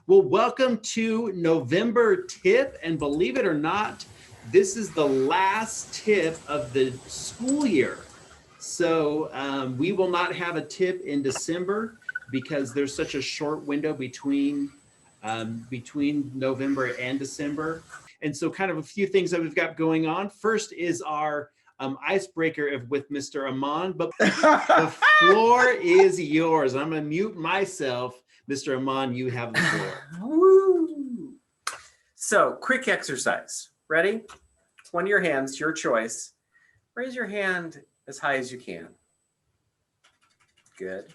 Well, welcome to November tip, and believe it or not, this is the last tip of the school year. So we will not have a tip in December because there's such a short window between November and December. And so kind of a few things that we've got going on. First is our icebreaker with Mr. Aman, but the floor is yours. I'm gonna mute myself. Mr. Aman, you have the floor. Woo. So quick exercise. Ready? One of your hands, your choice. Raise your hand as high as you can. Good.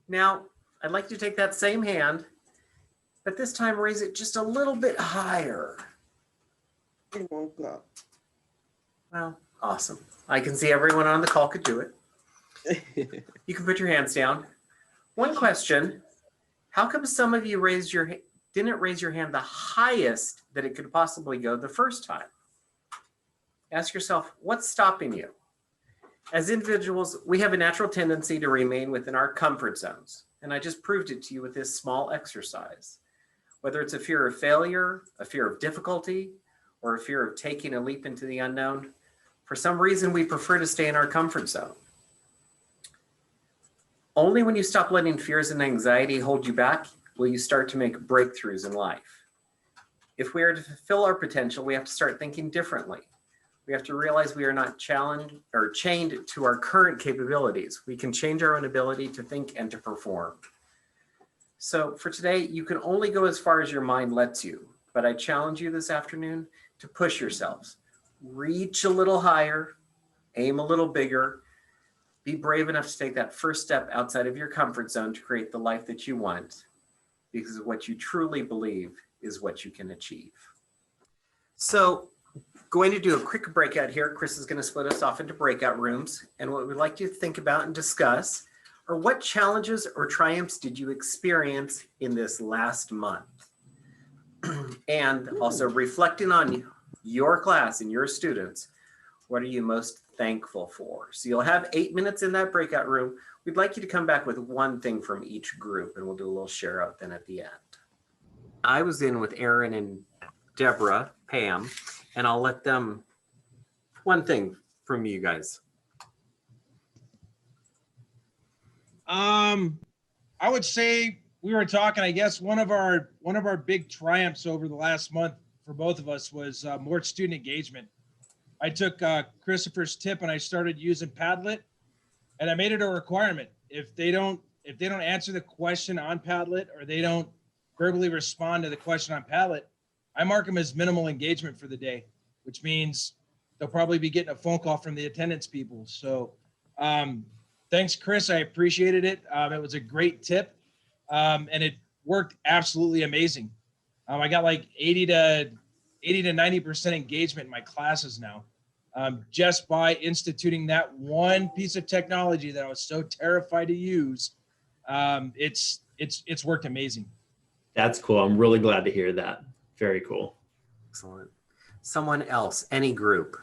Now, I'd like you to take that same hand, but this time raise it just a little bit higher. It won't go. Well, awesome. I can see everyone on the call could do it. You can put your hands down. One question, how come some of you didn't raise your hand the highest that it could possibly go the first time? Ask yourself, what's stopping you? As individuals, we have a natural tendency to remain within our comfort zones. And I just proved it to you with this small exercise. Whether it's a fear of failure, a fear of difficulty, or a fear of taking a leap into the unknown, for some reason, we prefer to stay in our comfort zone. Only when you stop letting fears and anxiety hold you back will you start to make breakthroughs in life. If we are to fulfill our potential, we have to start thinking differently. We have to realize we are not challenged or chained to our current capabilities. We can change our own ability to think and to perform. So for today, you can only go as far as your mind lets you, but I challenge you this afternoon to push yourselves. Reach a little higher, aim a little bigger, be brave enough to take that first step outside of your comfort zone to create the life that you want, because what you truly believe is what you can achieve. So going to do a quick breakout here. Chris is going to split us off into breakout rooms. And what we'd like you to think about and discuss are what challenges or triumphs did you experience in this last month? And also reflecting on your class and your students, what are you most thankful for? So you'll have 8 minutes in that breakout room. We'd like you to come back with one thing from each group, and we'll do a little share out then at the end. I was in with Aaron and Deborah, Pam, and I'll let them, one thing from you guys. I would say we were talking, I guess one of our big triumphs over the last month for both of us was more student engagement. I took Christopher's tip and I started using Padlet, and I made it a requirement. If they don't answer the question on Padlet, or they don't verbally respond to the question on Padlet, I mark them as minimal engagement for the day, which means they'll probably be getting a phone call from the attendance people. So thanks, Chris. I appreciated it. It was a great tip, and it worked absolutely amazing. I got like 80 to 90% engagement in my classes now, just by instituting that one piece of technology that I was so terrified to use. It's worked amazing. That's cool. I'm really glad to hear that. Very cool. Excellent. Someone else, any group.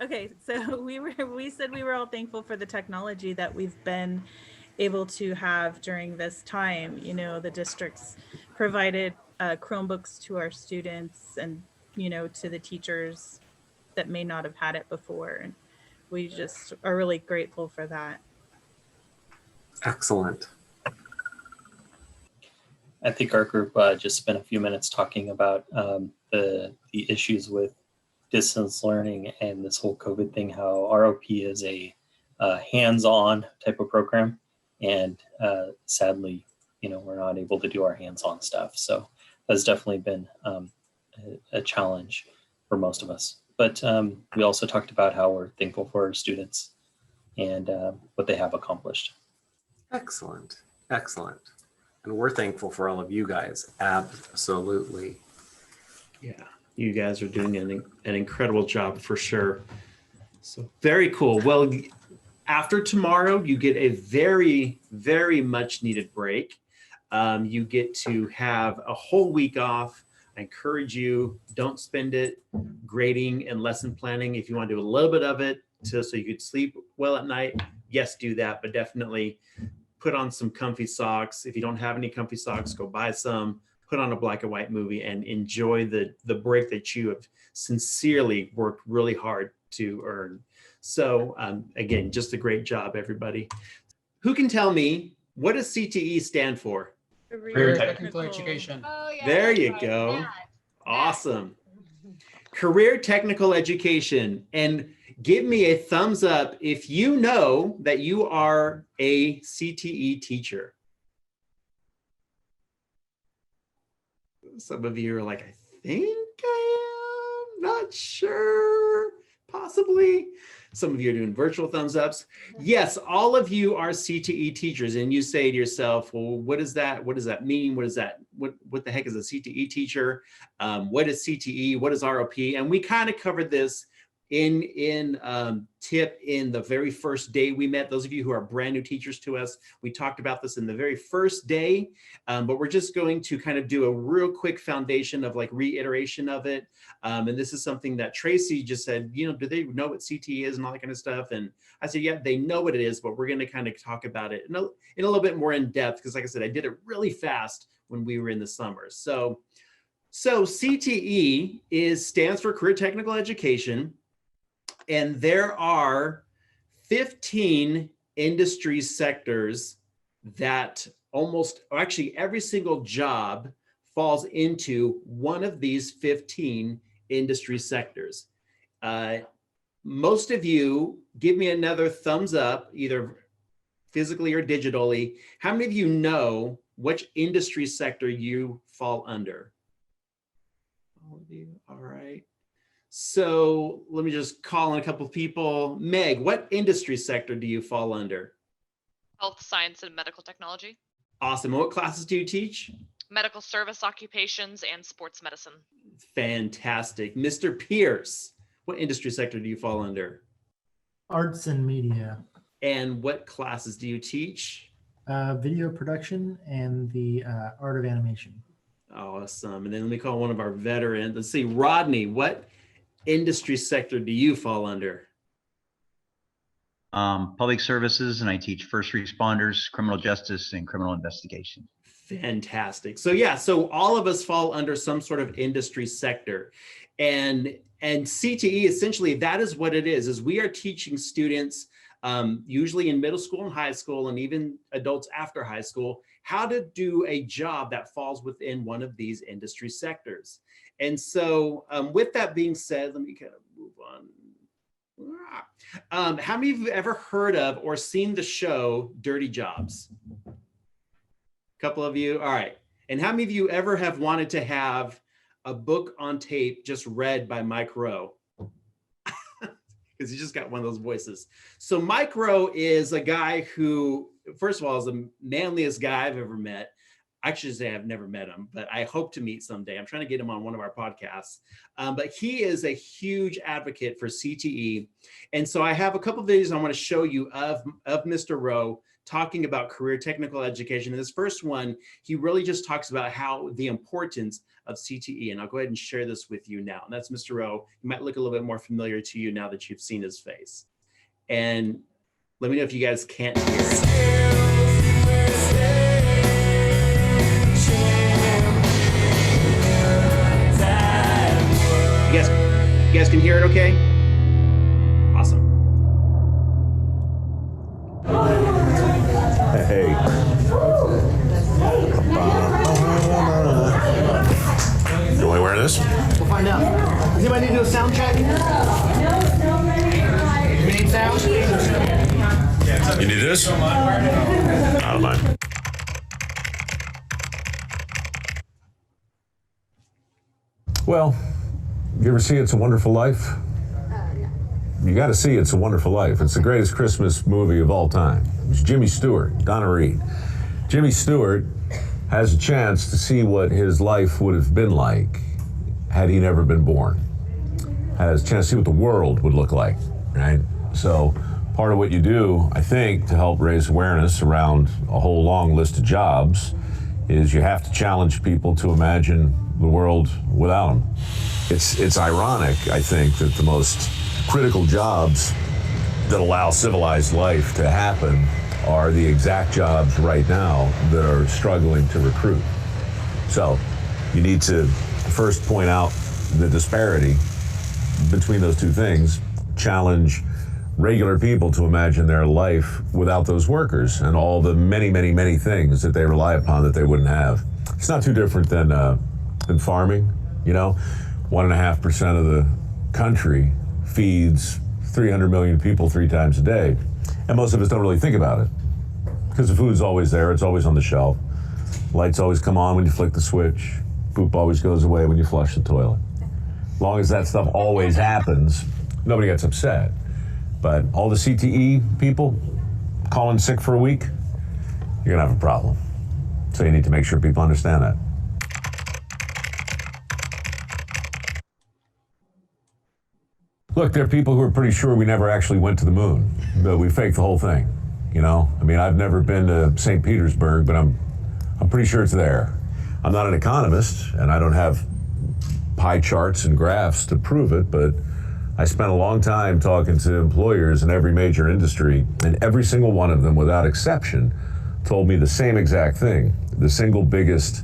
Okay, so we said we were all thankful for the technology that we've been able to have during this time. You know, the districts provided Chromebooks to our students and, you know, to the teachers that may not have had it before. And we just are really grateful for that. Excellent. I think our group just spent a few minutes talking about the issues with distance learning and this whole COVID thing, how ROP is a hands-on type of program. And sadly, you know, we're not able to do our hands-on stuff. So that's definitely been a challenge for most of us. But we also talked about how we're thankful for our students and what they have accomplished. Excellent. Excellent. And we're thankful for all of you guys. Absolutely. Yeah, you guys are doing an incredible job for sure. So very cool. Well, after tomorrow, you get a very, very much needed break. You get to have a whole week off. I encourage you, don't spend it grading and lesson planning. If you want to do a little bit of it so you could sleep well at night, yes, do that. But definitely put on some comfy socks. If you don't have any comfy socks, go buy some, put on a black and white movie, and enjoy the break that you have sincerely worked really hard to earn. So again, just a great job, everybody. Who can tell me, what does CTE stand for? Career Technical Education. Oh, yeah, There that's you right. go. That. Awesome. Career Technical Education. And give me a thumbs up if you know that you are a CTE teacher. Some of you are like, I think I am, not sure, possibly. Some of you are doing virtual thumbs ups. Yes, all of you are CTE teachers, and you say to yourself, well, what is that? What does that mean? What is that? What the heck is a CTE teacher? What is CTE? What is ROP? And we kind of covered this in tip in the very first day we met. Those of you who are brand new teachers to us, we talked about this in the very first day, but we're just going to kind of do a real quick foundation of like reiteration of it. And this is something that Tracy just said, you know, do they know what CTE is and all that kind of stuff? And I said, yeah, they know what it is, but we're going to kind of talk about it in a little bit more in depth, because like I said, I did it really fast when we were in the summer. So CTE stands for Career Technical Education. And there are 15 industry sectors that actually every single job falls into one of these 15 industry sectors. Most of you, give me another thumbs up, either physically or digitally. How many of you know which industry sector you fall under? All of you, all right. So let me just call in a couple of people. Meg, what industry sector do you fall under? Health science and medical technology. Awesome. And what classes do you teach? Medical service occupations and sports medicine. Fantastic. Mr. Pierce, what industry sector do you fall under? Arts and media. And what classes do you teach? Video production and the art of animation. Awesome. And then let me call one of our veterans. Let's see, Rodney, what industry sector do you fall under? Public services, and I teach first responders, criminal justice, and criminal investigation. Fantastic. So yeah, so all of us fall under some sort of industry sector. And CTE, essentially, that is what it is we are teaching students, usually in middle school and high school, and even adults after high school, how to do a job that falls within one of these industry sectors. And so with that being said, let me kind of move on. How many of you have ever heard of or seen the show Dirty Jobs? A couple of you, all right. And how many of you ever have wanted to have a book on tape just read by Mike Rowe? Because he just got one of those voices. So Mike Rowe is a guy who, first of all, is the manliest guy I've ever met. I should say I've never met him, but I hope to meet someday. I'm trying to get him on one of our podcasts. But he is a huge advocate for CTE. And so I have a couple of videos I want to show you of Mr. Rowe talking about career technical education. In this first one, he really just talks about how the importance of CTE. And I'll go ahead and share this with you now. And that's Mr. Rowe. He might look a little bit more familiar to you now that you've seen his face. And let me know if you guys can't hear it. You guys can hear it okay? Awesome. Hey. You want to wear this? We'll find out. Does anybody need to do a sound check? We need sound? You need this? I don't mind. Well, you ever see It's a Wonderful Life? You got to see It's a Wonderful Life. It's the greatest Christmas movie of all time. It's Jimmy Stewart, Donna Reed. Jimmy Stewart has a chance to see what his life would have been like had he never been born. Has a chance to see what the world would look like, right? So part of what you do, I think, to help raise awareness around a whole long list of jobs is you have to challenge people to imagine the world without them. It's ironic, I think, that the most critical jobs that allow civilized life to happen are the exact jobs right now that are struggling to recruit. So you need to first point out the disparity between those two things, challenge regular people to imagine their life without those workers and all the many, many, many things that they rely upon that they wouldn't have. It's not too different than farming. You know, 1.5% of the country feeds 300 million people 3 times a day. And most of us don't really think about it because the food's always there. It's always on the shelf. Lights always come on when you flick the switch. Poop always goes away when you flush the toilet. As long as that stuff always happens, nobody gets upset. But all the CTE people calling sick for a week, you're gonna have a problem. So you need to make sure people understand that. Look, there are people who are pretty sure we never actually went to the moon, but we faked the whole thing, you know? I mean, I've never been to St. Petersburg, but I'm pretty sure it's there. I'm not an economist, and I don't have pie charts and graphs to prove it, but I spent a long time talking to employers in every major industry, and every single one of them, without exception, told me the same exact thing. The single biggest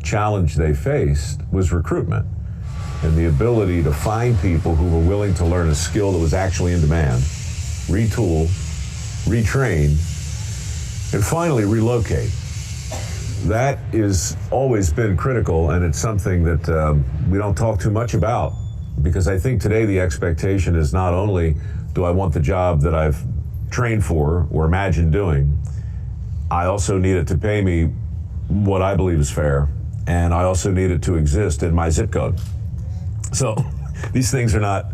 challenge they faced was recruitment and the ability to find people who were willing to learn a skill that was actually in demand, retool, retrain, and finally relocate. That has always been critical, and it's something that we don't talk too much about, because I think today the expectation is not only do I want the job that I've trained for or imagined doing, I also need it to pay me what I believe is fair, and I also need it to exist in my zip code. So these things are not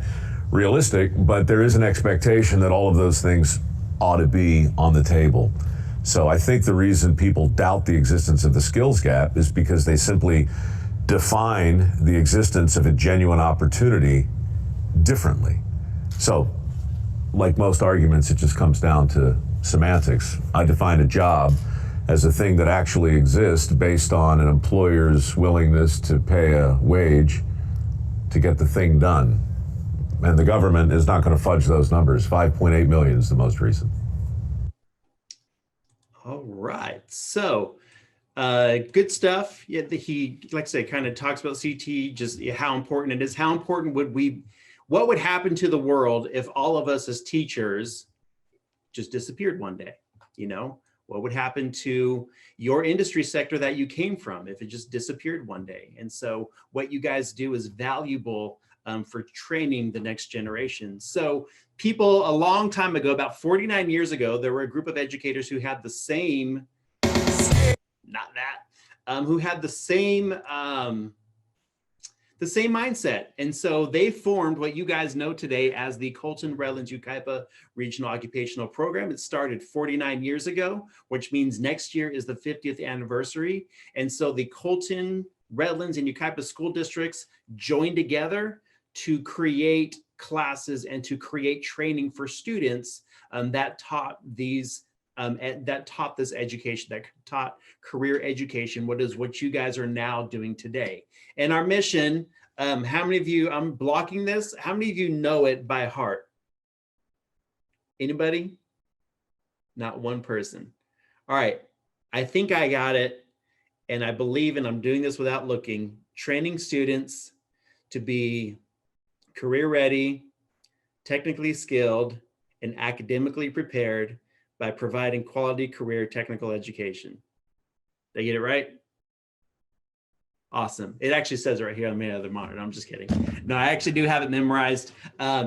realistic, but there is an expectation that all of those things ought to be on the table. So I think the reason people doubt the existence of the skills gap is because they simply define the existence of a genuine opportunity differently. So, like most arguments, it just comes down to semantics. I define a job as a thing that actually exists based on an employer's willingness to pay a wage to get the thing done. And the government is not going to fudge those numbers. 5.8 million is the most recent. All right. So good stuff. Yeah, he, like I say, kind of talks about CTE, just how important it is. How important what would happen to the world if all of us as teachers just disappeared one day? You know, what would happen to your industry sector that you came from if it just disappeared one day? And so what you guys do is valuable for training the next generation. So people a long time ago, about 49 years ago, there were a group of educators who had the same, who had the same mindset. And so they formed what you guys know today as the Colton Redlands Yucaipa Regional Occupational Program. It started 49 years ago, which means next year is the 50th anniversary. And so the Colton, Redlands, and Yucaipa school districts joined together to create classes and to create training for students that taught these that taught this education, that taught career education, what you guys are now doing today. And our mission, how many of you, I'm blocking this, how many of you know it by heart? Anybody? Not one person. All right, I think I got it. And I believe, and I'm doing this without looking, training students to be career ready, technically skilled, and academically prepared by providing quality career technical education. Did I get it right? Awesome. It actually says it right here on my other monitor. I'm just kidding. No, I actually do have it memorized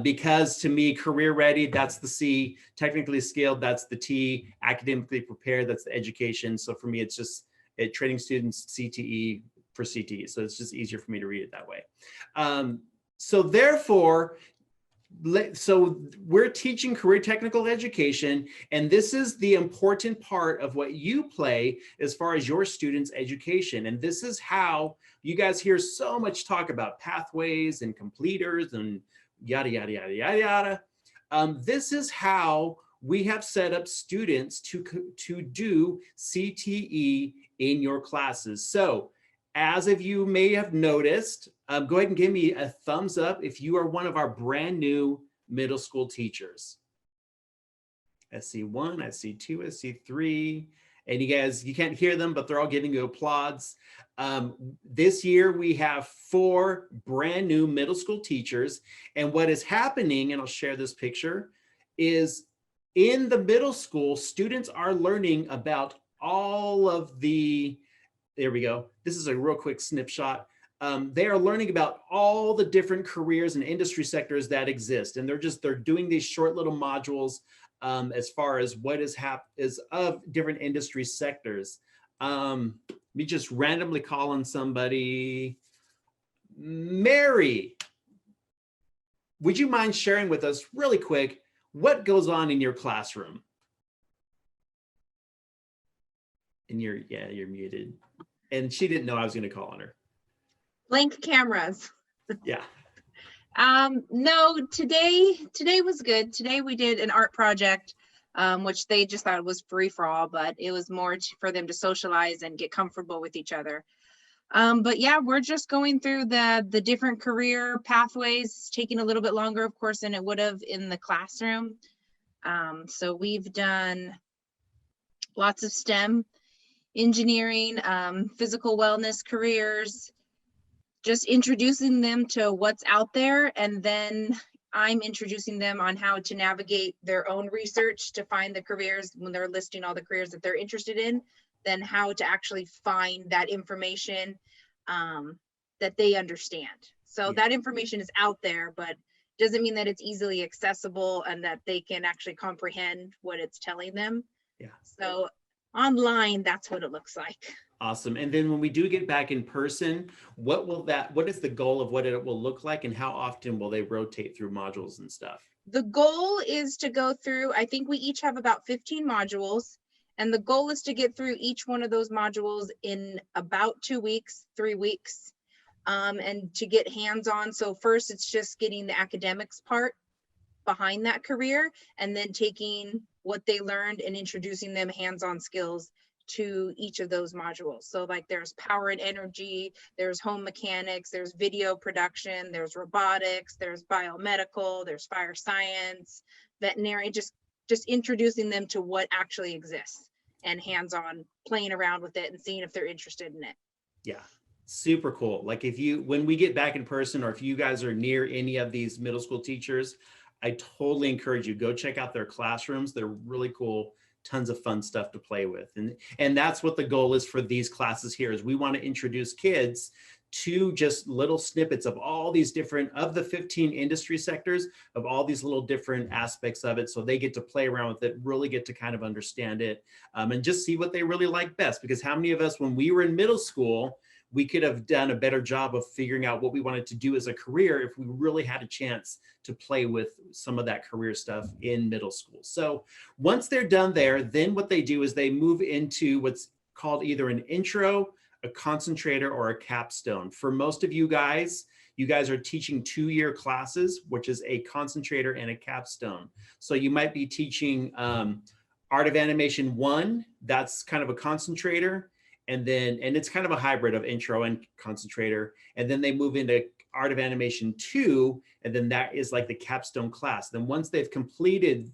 because to me, career ready, that's the C, technically skilled, that's the T, academically prepared, that's the education. So for me, it's just training students CTE for CTE. So it's just easier for me to read it that way. So therefore, so we're teaching career technical education, and this is the important part of what you play as far as your students' education. And this is how you guys hear so much talk about pathways and completers and yada, yada, yada, yada, yada. This is how we have set up students to do CTE in your classes. So as of you may have noticed, go ahead and give me a thumbs up if you are one of our brand new middle school teachers. SC1, SC2, SC3. And you guys, you can't hear them, but they're all giving you applause. This year we have 4 brand new middle school teachers. And what is happening, and I'll share this picture, is in the middle school, students are learning about all of the, there we go. This is a real quick snapshot. They are learning about all the different careers and industry sectors that exist. And they're doing these short little modules as far as what is of different industry sectors. Me just randomly calling somebody. Mary, would you mind sharing with us really quick what goes on in your classroom? And you're muted. And she didn't know I was going to call on her. Blank cameras. Yeah. No, today was good. Today we did an art project, which they just thought was free for all, but it was more for them to socialize and get comfortable with each other. But yeah, we're just going through the different career pathways, taking a little bit longer, of course, than it would have in the classroom. So we've done lots of STEM, engineering, physical wellness careers, just introducing them to what's out there, and then I'm introducing them on how to navigate their own research to find the careers when they're listing all the careers that they're interested in, then how to actually find that information that they understand. So that information is out there, but doesn't mean that it's easily accessible and that they can actually comprehend what it's telling them. Yeah. So online, that's what it looks like. Awesome. And then when we do get back in person, what is the goal of what it will look like, and how often will they rotate through modules and stuff? The goal is to go through, I think we each have about 15 modules, and the goal is to get through each one of those modules in about 2 weeks, 3 weeks, and to get hands-on. So first it's just getting the academics part behind that career, and then taking what they learned and introducing them hands-on skills to each of those modules. So like there's power and energy, there's home mechanics, there's video production, there's robotics, there's biomedical, there's fire science, veterinary, just introducing them to what actually exists and hands-on playing around with it and seeing if they're interested in it. Yeah, super cool. Like when we get back in person, or if you guys are near any of these middle school teachers, I totally encourage you, go check out their classrooms. They're really cool. Tons of fun stuff to play with. And that's what the goal is for these classes here, is we want to introduce kids to just little snippets of all these different, of the 15 industry sectors, of all these little different aspects of it. So they get to play around with it, really get to kind of understand it, and just see what they really like best. Because how many of us, when we were in middle school, we could have done a better job of figuring out what we wanted to do as a career if we really had a chance to play with some of that career stuff in middle school. So once they're done there, then what they do is they move into what's called either an intro, a concentrator, or a capstone. For most of you guys are teaching 2-year classes, which is a concentrator and a capstone. So you might be teaching Art of Animation 1, that's kind of a concentrator. And it's kind of a hybrid of intro and concentrator. And then they move into Art of Animation 2, and then that is like the capstone class. Then once they've completed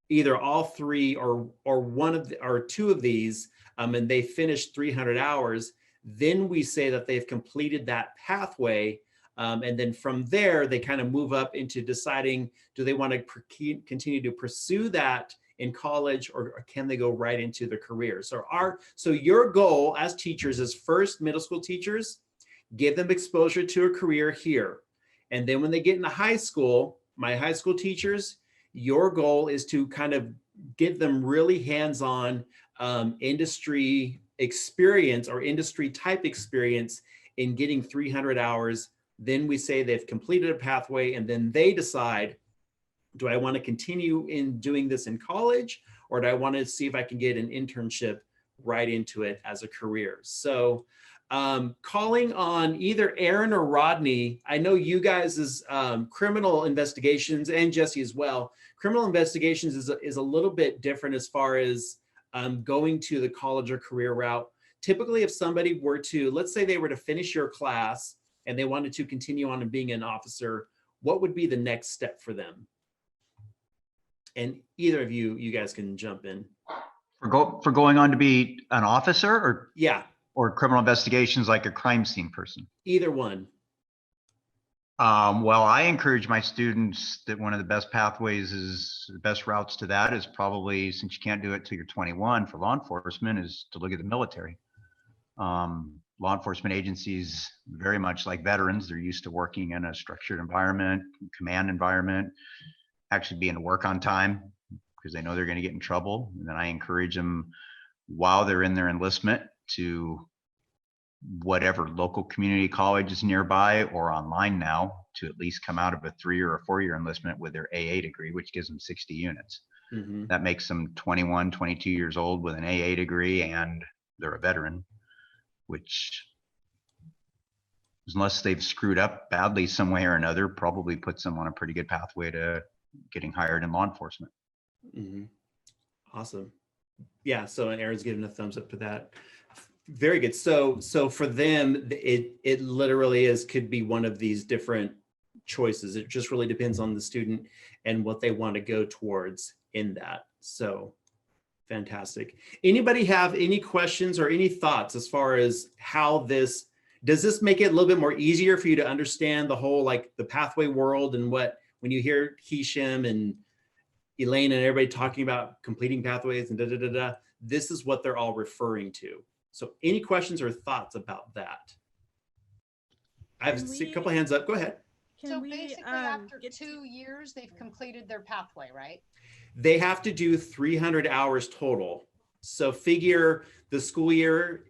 either all 3 or one of or 2 of these, and they finished 300 hours, then we say that they've completed that pathway. And then from there, they kind of move up into deciding, do they want to continue to pursue that in college, or can they go right into the career? So your goal as teachers is, first, middle school teachers, give them exposure to a career here. And then when they get into high school, my high school teachers, your goal is to kind of give them really hands-on industry experience, or industry type experience, in getting 300 hours. Then we say they've completed a pathway, and then they decide, do I want to continue in doing this in college, or do I want to see if I can get an internship right into it as a career? So calling on either Aaron or Rodney, I know you guys' criminal investigations, and Jesse as well. Criminal investigations is a little bit different as far as going to the college or career route. Typically, if somebody were to, let's say they were to finish your class and they wanted to continue on and being an officer, what would be the next step for them? And either of you guys can jump in. For going on to be an officer Yeah, or criminal investigations, like a crime scene person? either one. Well, I encourage my students that one of the best pathways is the best routes to that is probably, since you can't do it till you're 21 for law enforcement, is to look at the military. Law enforcement agencies, very much like veterans, they're used to working in a structured environment, command environment, actually being to work on time because they know they're going to get in trouble. And then I encourage them while they're in their enlistment to whatever local community college is nearby or online now to at least come out of a 3 or a 4 year enlistment with their AA degree, which gives them 60 units. Mm-hmm. That makes them 21, 22 years old with an AA degree and they're a veteran, which, unless they've screwed up badly some way or another, probably puts them on a pretty good pathway to getting hired in law enforcement. Mm-hmm. Awesome. Yeah, so Aaron's giving a thumbs up to that. Very good. So for them, it literally could be one of these different choices. It just really depends on the student and what they want to go towards in that. So fantastic. Anybody have any questions or any thoughts as far as how does this make it a little bit more easier for you to understand the whole, like the pathway world and what, when you hear Hisham and Elaine and everybody talking about completing pathways and this is what they're all referring to. So any questions or thoughts about that? I have a couple of hands up. Go ahead. So basically after 2 years, they've completed their pathway, right? They have to do 300 hours total. So figure the school year,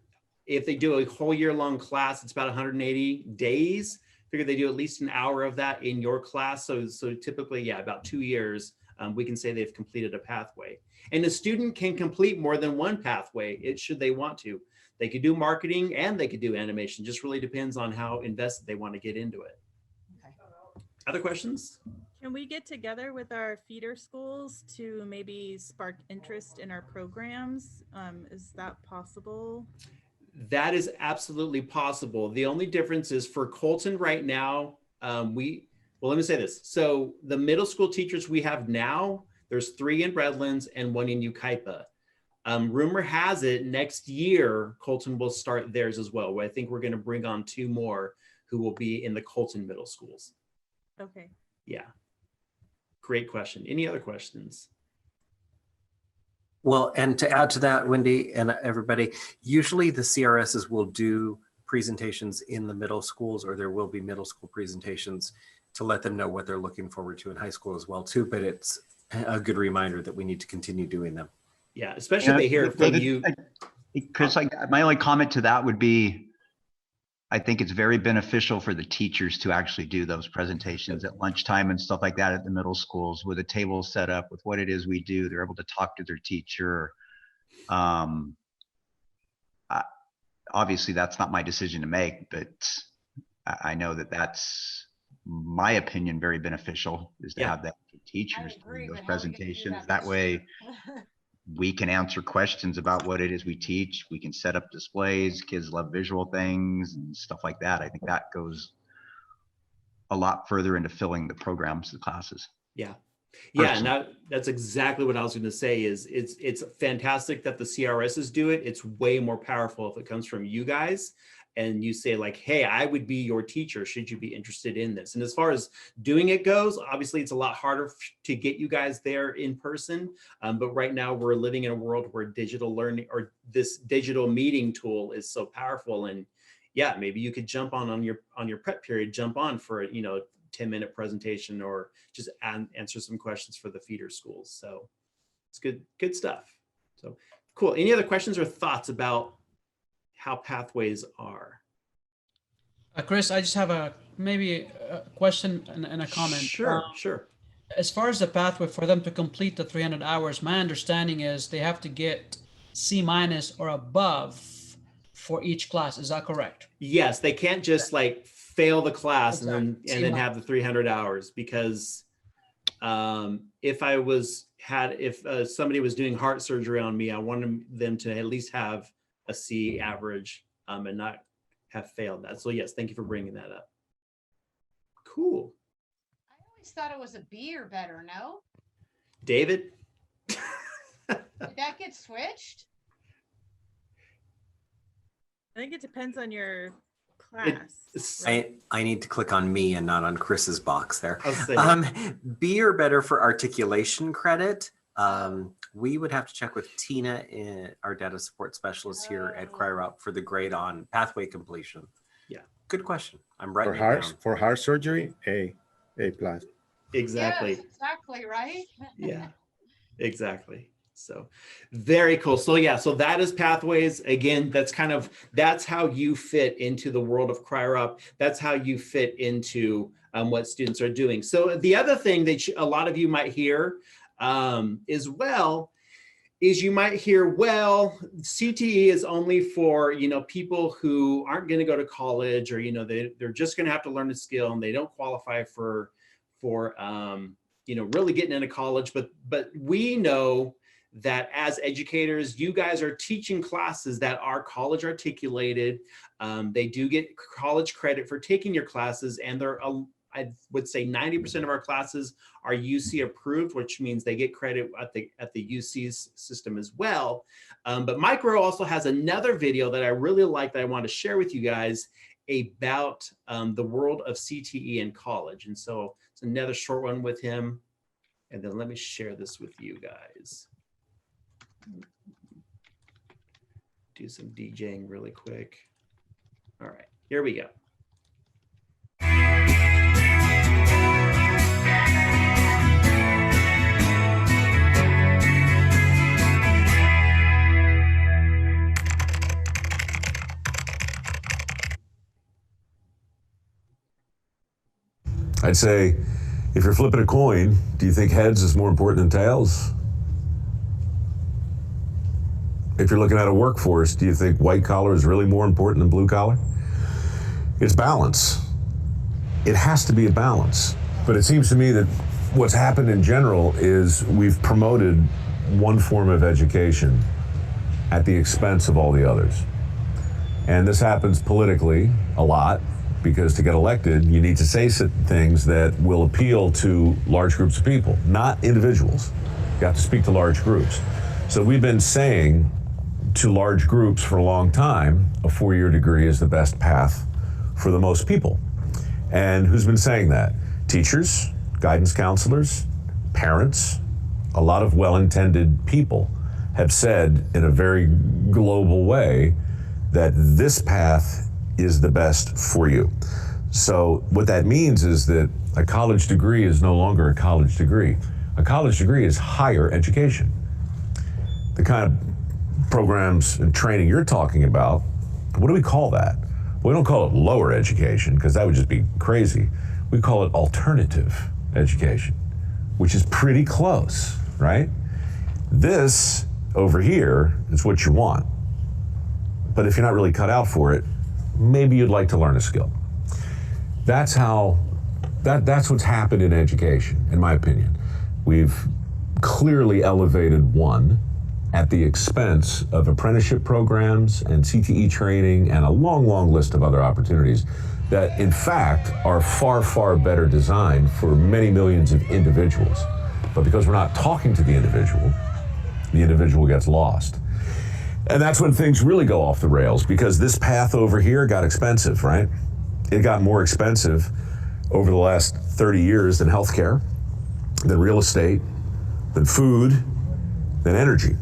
if they do a whole year long class, it's about 180 days. Figure they do at least an hour of that in your class. So typically, yeah, about 2 years, we can say they've completed a pathway. And a student can complete more than one pathway, should they want to. They could do marketing and they could do animation. Just really depends on how invested they want to get into it. Okay. Other questions? Can we get together with our feeder schools to maybe spark interest in our programs? Is that possible? That is absolutely possible. The only difference is for Colton right now, well, let me say this. So the middle school teachers we have now, there's 3 in Redlands and 1 in Yucaipa. Rumor has it next year, Colton will start theirs as well. I think we're going to bring on 2 more who will be in the Colton middle schools. Okay. Yeah. Great question. Any other questions? Well, and to add to that, Wendy and everybody, usually the CRSs will do presentations in the middle schools, or there will be middle school presentations to let them know what they're looking forward to in high school as well too. But it's a good reminder that we need to continue doing them. Yeah, especially if they hear it from you. Chris, my only comment to that would be, I think it's very beneficial for the teachers to actually do those presentations at lunchtime and stuff like that at the middle schools with a table set up with what it is we do. They're able to talk to their teacher. Obviously, that's not my decision to make, but I know that that's my opinion, very beneficial is to have that teachers do those presentations. That way we can answer questions about what it is we teach. We can set up displays. Kids love visual things and stuff like that. I think that goes a lot further into filling the programs, the classes. Yeah. Yeah, and that's exactly what I was going to say is it's fantastic that the CRSs do it. It's way more powerful if it comes from you guys and you say like, hey, I would be your teacher. Should you be interested in this? And as far as doing it goes, obviously it's a lot harder to get you guys there in person. But right now we're living in a world where digital learning or this digital meeting tool is so powerful. And yeah, maybe you could jump on your prep period, jump on for, 10-minute presentation or just answer some questions for the feeder schools. So it's good stuff. So cool. Any other questions or thoughts about how pathways are? Chris, I just have maybe a question and a comment. Sure. As far as the pathway for them to complete the 300 hours, my understanding is they have to get C- or above for each class. Is that correct? Yes, they can't just like fail the class and then have the 300 hours because if somebody was doing heart surgery on me, I wanted them to at least have a C average and not have failed that. So yes, thank you for bringing that up. Cool. I always thought it was a B or better, no? David? Did that get switched? I think it depends on your class. I need to click on me and not on Chris's box there. I'll say. B or better for articulation credit. We would have to check with Tina, our data support specialist here at CRY-ROP, for the grade on pathway completion. Yeah. Good question. I'm writing For it down. for heart surgery, A plus. Exactly. Yes, exactly, right? Yeah, exactly. So very cool. So yeah, so that is pathways. Again, that's how you fit into the world of CRY-ROP. That's how you fit into what students are doing. So the other thing that a lot of you might hear as well is you might hear, well, CTE is only for, people who aren't going to go to college, or, they're just going to have to learn a skill and they don't qualify for really getting into college. But we know that as educators, you guys are teaching classes that are college articulated. They do get college credit for taking your classes, and I would say 90% of our classes are UC approved, which means they get credit at the UC's system as well. But Mike Rowe also has another video that I really like that I want to share with you guys about the world of CTE in college. And so it's another short one with him. And then let me share this with you guys. Do some DJing really quick. All right, here we go. I'd say, if you're flipping a coin, do you think heads is more important than tails? If you're looking at a workforce, do you think white collar is really more important than blue collar? It's balance. It has to be a balance. But it seems to me that what's happened in general is we've promoted one form of education at the expense of all the others. And this happens politically a lot, because to get elected, you need to say things that will appeal to large groups of people, not individuals. You have to speak to large groups. So we've been saying to large groups for a long time, a 4-year degree is the best path for the most people. And who's been saying that? Teachers, guidance counselors, parents, a lot of well-intended people have said in a very global way that this path is the best for you. So what that means is that a college degree is no longer a college degree. A college degree is higher education. The kind of programs and training you're talking about, what do we call that? We don't call it lower education, because that would just be crazy. We call it alternative education, which is pretty close, right? This over here is what you want. But if you're not really cut out for it, maybe you'd like to learn a skill. That's what's happened in education, in my opinion. We've clearly elevated one at the expense of apprenticeship programs and CTE training and a long, long list of other opportunities that, in fact, are far, far better designed for many millions of individuals. But because we're not talking to the individual gets lost. And that's when things really go off the rails, because this path over here got expensive, right? It got more expensive over the last 30 years than healthcare, than real estate, than food, than energy.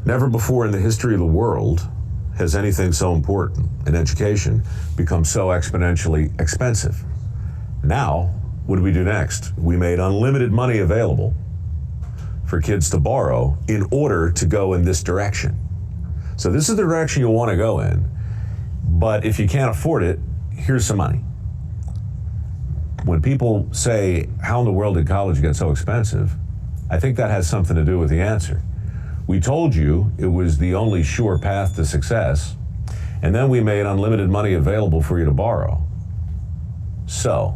Never before in the history of the world has anything so important in education become so exponentially expensive. Now, what do we do next? We made unlimited money available for kids to borrow in order to go in this direction. So this is the direction you'll want to go in, but if you can't afford it, here's some money. When people say, how in the world did college get so expensive? I think that has something to do with the answer. We told you it was the only sure path to success, and then we made unlimited money available for you to borrow. So,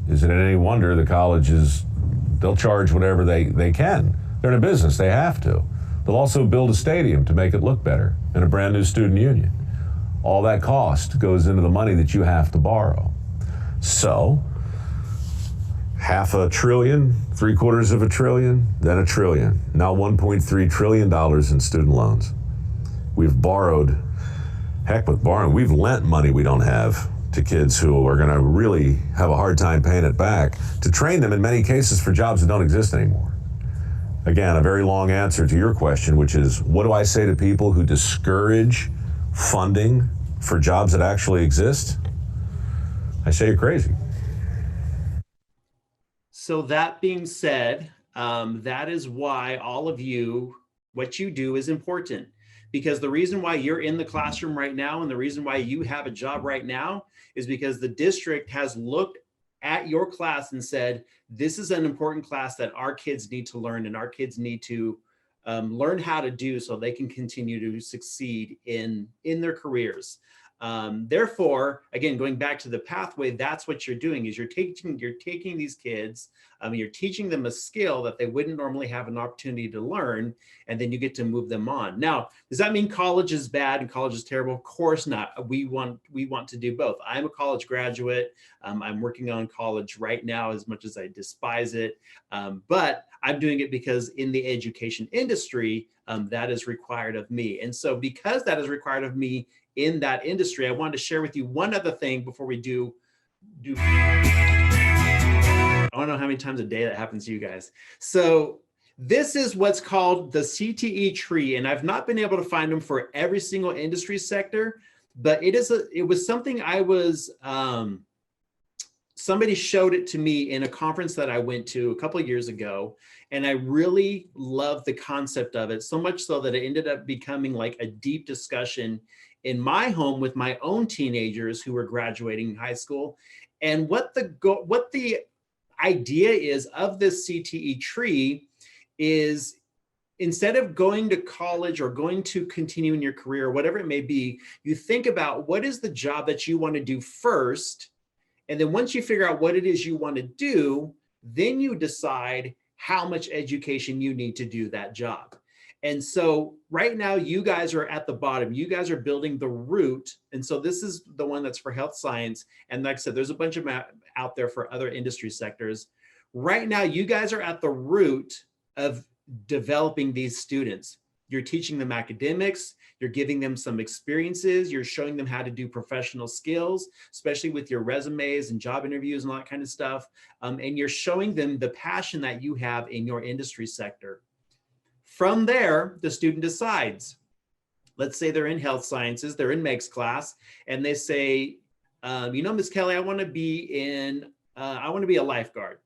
is it any wonder the colleges, they'll charge whatever they can. They're in a business, they have to. They'll also build a stadium to make it look better and a brand new student union. All that cost goes into the money that you have to borrow. So, $500 billion, $750 billion, then $1 trillion. Now $1.3 trillion in student loans. We've borrowed, heck with borrowing, we've lent money we don't have to kids who are going to really have a hard time paying it back to train them in many cases for jobs that don't exist anymore. Again, a very long answer to your question, which is, what do I say to people who discourage funding for jobs that actually exist? I say you're crazy. So that being said, that is why all of you, what you do is important. Because the reason why you're in the classroom right now and the reason why you have a job right now is because the district has looked at your class and said, this is an important class that our kids need to learn and our kids need to learn how to do so they can continue to succeed in their careers. Therefore, again, going back to the pathway, that's what you're doing is you're taking these kids, you're teaching them a skill that they wouldn't normally have an opportunity to learn, and then you get to move them on. Now, does that mean college is bad and college is terrible? Of course not. We want to do both. I'm a college graduate. I'm working on college right now as much as I despise it. But I'm doing it because in the education industry, that is required of me. And so because that is required of me in that industry, I wanted to share with you one other thing before we do. I don't know how many times a day that happens to you guys. So this is what's called the CTE tree. And I've not been able to find them for every single industry sector, but it was something I was, somebody showed it to me in a conference that I went to a couple of years ago. And I really loved the concept of it, so much so that it ended up becoming like a deep discussion in my home with my own teenagers who were graduating high school. And what the idea is of this CTE tree is, instead of going to college or going to continue in your career, or whatever it may be, you think about what is the job that you want to do first. And then once you figure out what it is you want to do, then you decide how much education you need to do that job. And so right now, you guys are at the bottom. You guys are building the root. And so this is the one that's for health science. And like I said, there's a bunch of out there for other industry sectors. Right now, you guys are at the root of developing these students. You're teaching them academics. You're giving them some experiences. You're showing them how to do professional skills, especially with your resumes and job interviews and all that kind of stuff. And you're showing them the passion that you have in your industry sector. From there, the student decides. Let's say they're in health sciences, they're in Meg's class, and they say, you know, Miss Kelly, I want to be a lifeguard.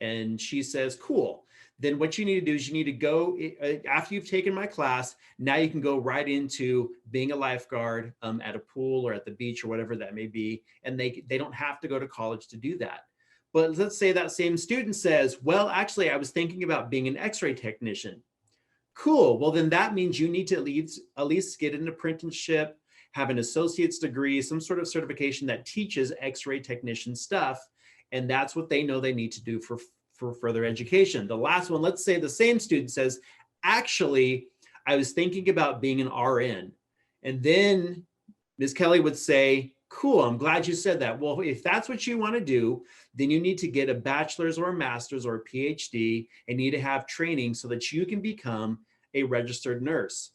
And she says, cool. Then what you need to do is you need to go, after you've taken my class, now you can go right into being a lifeguard at a pool or at the beach or whatever that may be. And they don't have to go to college to do that. But let's say that same student says, well, actually, I was thinking about being an X-ray technician. Cool. Well, then that means you need to at least get an apprenticeship, have an associate's degree, some sort of certification that teaches X-ray technician stuff. And that's what they know they need to do for further education. The last one, let's say the same student says, actually, I was thinking about being an RN. And then Ms. Kelly would say, cool, I'm glad you said that. Well, if that's what you want to do, then you need to get a bachelor's or a master's or a PhD and need to have training so that you can become a registered nurse.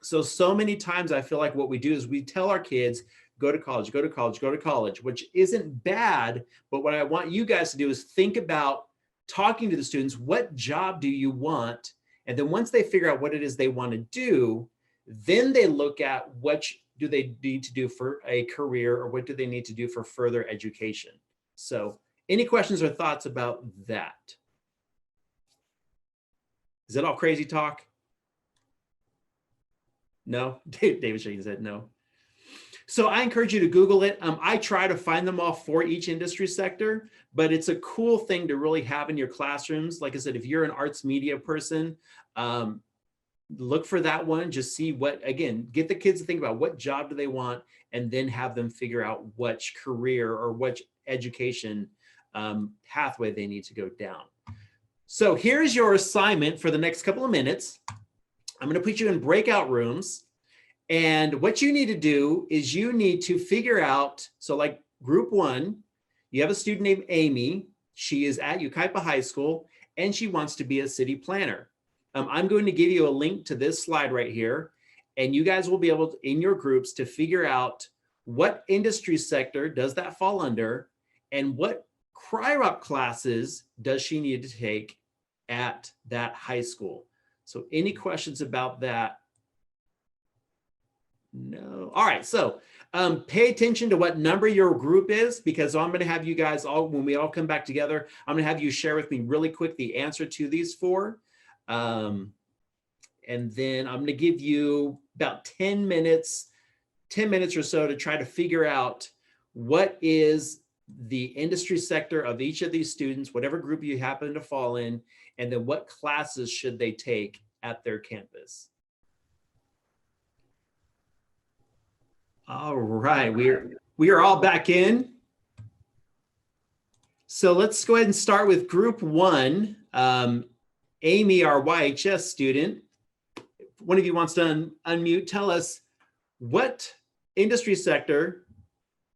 So many times I feel like what we do is we tell our kids, go to college, go to college, go to college, which isn't bad. But what I want you guys to do is think about talking to the students, what job do you want? And then once they figure out what it is they want to do, then they look at what do they need to do for a career or what do they need to do for further education. So any questions or thoughts about that? Is it all crazy talk? No? David shaking his head no. So I encourage you to Google it. I try to find them all for each industry sector, but it's a cool thing to really have in your classrooms. Like I said, if you're an arts media person, look for that one, just see what, again, get the kids to think about what job do they want and then have them figure out which career or which education pathway they need to go down. So here's your assignment for the next couple of minutes. I'm going to put you in breakout rooms. And what you need to do is you need to figure out, so like group one, you have a student named Amy. She is at Yucaipa High School and she wants to be a city planner. I'm going to give you a link to this slide right here, and you guys will be able to, in your groups, to figure out what industry sector does that fall under and what CRY-ROP classes does she need to take at that high school. So any questions about that? No. All right. So pay attention to what number your group is, because I'm going to have you guys all, when we all come back together, I'm going to have you share with me really quick the answer to these four. And then I'm going to give you about 10 minutes or so to try to figure out what is the industry sector of each of these students, whatever group you happen to fall in, and then what classes should they take at their campus. All right, we are all back in. So let's go ahead and start with group one. Amy, our YHS student, one of you wants to unmute. Tell us what industry sector,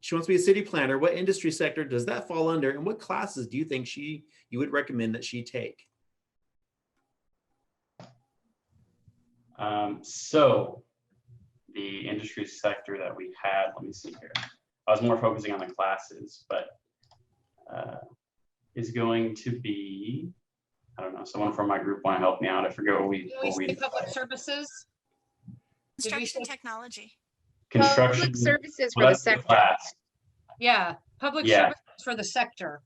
she wants to be a city planner, what industry sector does that fall under, and what classes do you think you would recommend that she take? So the industry sector that we had, let me see here. I was more focusing on the classes, but is going to be, I don't know, someone from my group want to help me out. I forget what we public services. Construction technology. Construction Public services for well, the that's sector. class. Yeah, public Yeah. services for the sector.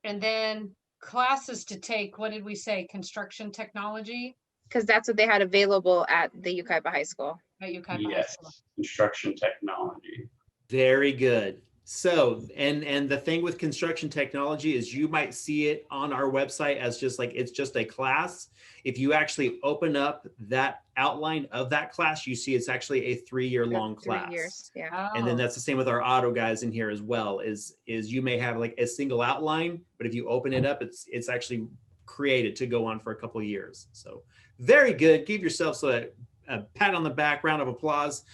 And then classes to take, what did we say? Construction technology? Because that's what they had available at the Yucaipa High School. At Yucaipa High Yes, School. construction technology. Very good. So, and the thing with construction technology is you might see it on our website as just like, it's just a class. If you actually open up that outline of that class, you see it's actually a 3-year long class. 3 years, yeah. And then that's the same with our auto guys in here as well, is you may have like a single outline, but if you open it up, it's actually created to go on for a couple of years. So very good. Give yourselves a pat on the back, round of applause.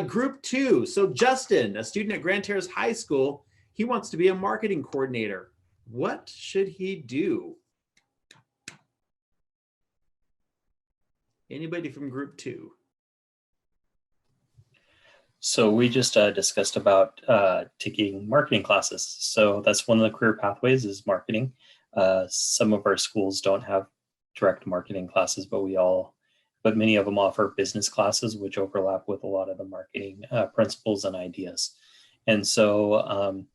Group two. So Justin, a student at Grand Terrace High School, he wants to be a marketing coordinator. What should he do? Anybody from group two? So we just discussed about taking marketing classes. So that's one of the career pathways is marketing. Some of our schools don't have direct marketing classes, but many of them offer business classes, which overlap with a lot of the marketing principles and ideas. And so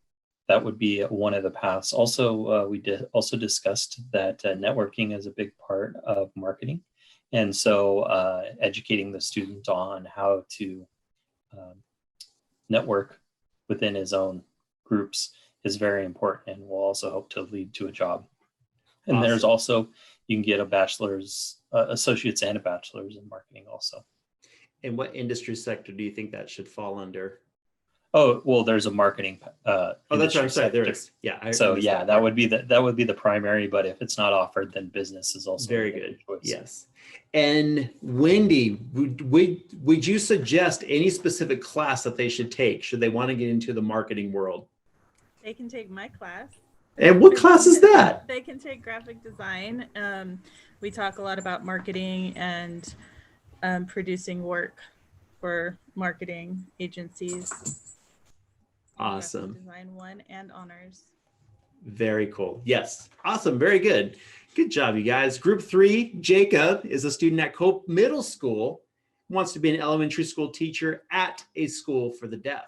that would be one of the paths. Also, we also discussed that networking is a big part of marketing. And so educating the student on how to network within his own groups is very important and will also help to lead to a job. And Awesome. There's also, you can get a bachelor's, associates and a bachelor's in marketing also. And what industry sector do you think that should fall under? Oh, well, there's a marketing. Oh, that's what I'm saying. There is. Yeah. So yeah, that would be the primary, but if it's not offered, then business is also very good. Yes. And Wendy, would you suggest any specific class that they should take? Should they want to get into the marketing world? They can take my class. And what class is that? They can take graphic design. We talk a lot about marketing and producing work for marketing agencies. Awesome. Graphic design 1 and honors. Very cool. Yes. Awesome. Very good. Good job, you guys. Group 3, Jacob is a student at Cope Middle School, wants to be an elementary school teacher at a school for the deaf.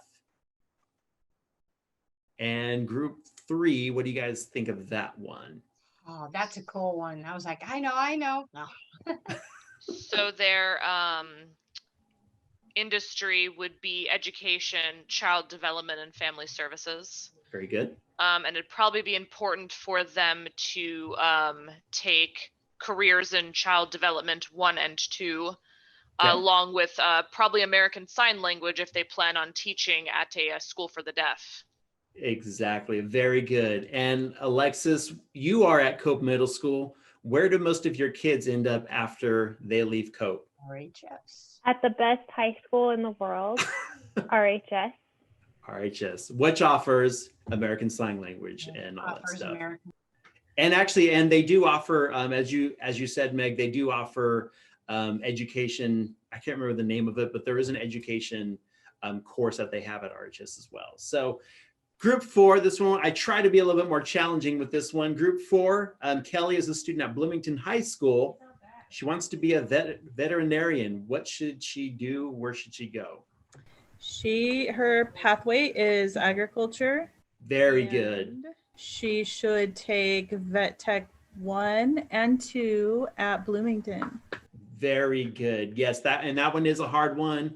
And group 3, what do you guys think of that one? Oh, that's a cool one. I was like, I know. No. So their industry would be education, child development, and family services. Very good. And it'd probably be important for them to take careers in child development 1 and 2, along with probably American Sign Language if they plan on teaching at a school for the deaf. Exactly. Very good. And Alexis, you are at Cope Middle School. Where do most of your kids end up after they leave Cope? RHS. At the best high school in the world, RHS. RHS, which offers American Sign Language and all that Offers stuff. American. And actually, and they do offer, as you said, Meg, they do offer education. I can't remember the name of it, but there is an education course that they have at RHS as well. So Group 4, this one, I try to be a little bit more challenging with this one. Group 4, Kelly is a student at Bloomington High School. She wants to be a veterinarian. What should she do? Where should she go? Her pathway is agriculture. Very good. She should take Vet Tech 1 and 2 at Bloomington. Very good. Yes, that one is a hard one.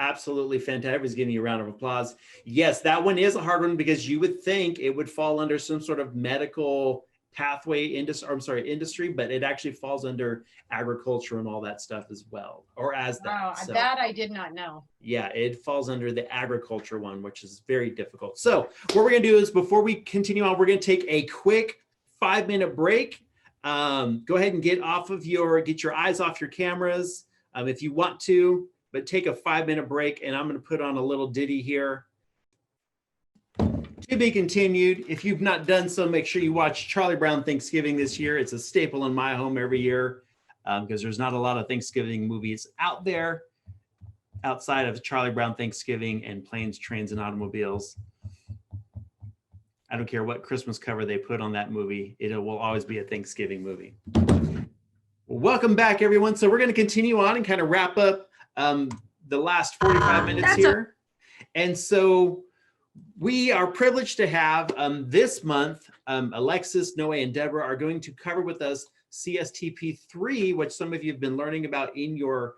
Absolutely fantastic. Everybody's giving you a round of applause. Yes, that one is a hard one because you would think it would fall under some sort of medical pathway industry, but it actually falls under agriculture and all that stuff as well, or as that. Wow, So, that I did not know. yeah, it falls under the agriculture one, which is very difficult. So what we're gonna do is before we continue on, we're gonna take a quick 5-minute break. Go ahead and get your eyes off your cameras if you want to, but take a 5-minute break, and I'm gonna put on a little ditty here. To be continued. If you've not done so, make sure you watch Charlie Brown Thanksgiving this year. It's a staple in my home every year because there's not a lot of Thanksgiving movies out there outside of Charlie Brown Thanksgiving and Planes, Trains, and Automobiles. I don't care what Christmas cover they put on that movie. It will always be a Thanksgiving movie. Well, welcome back, everyone. So we're going to continue on and kind of wrap up the last 45 minutes here. And so we are privileged to have this month, Alexis, Noe, and Deborah are going to cover with us CSTP 3, which some of you have been learning about in your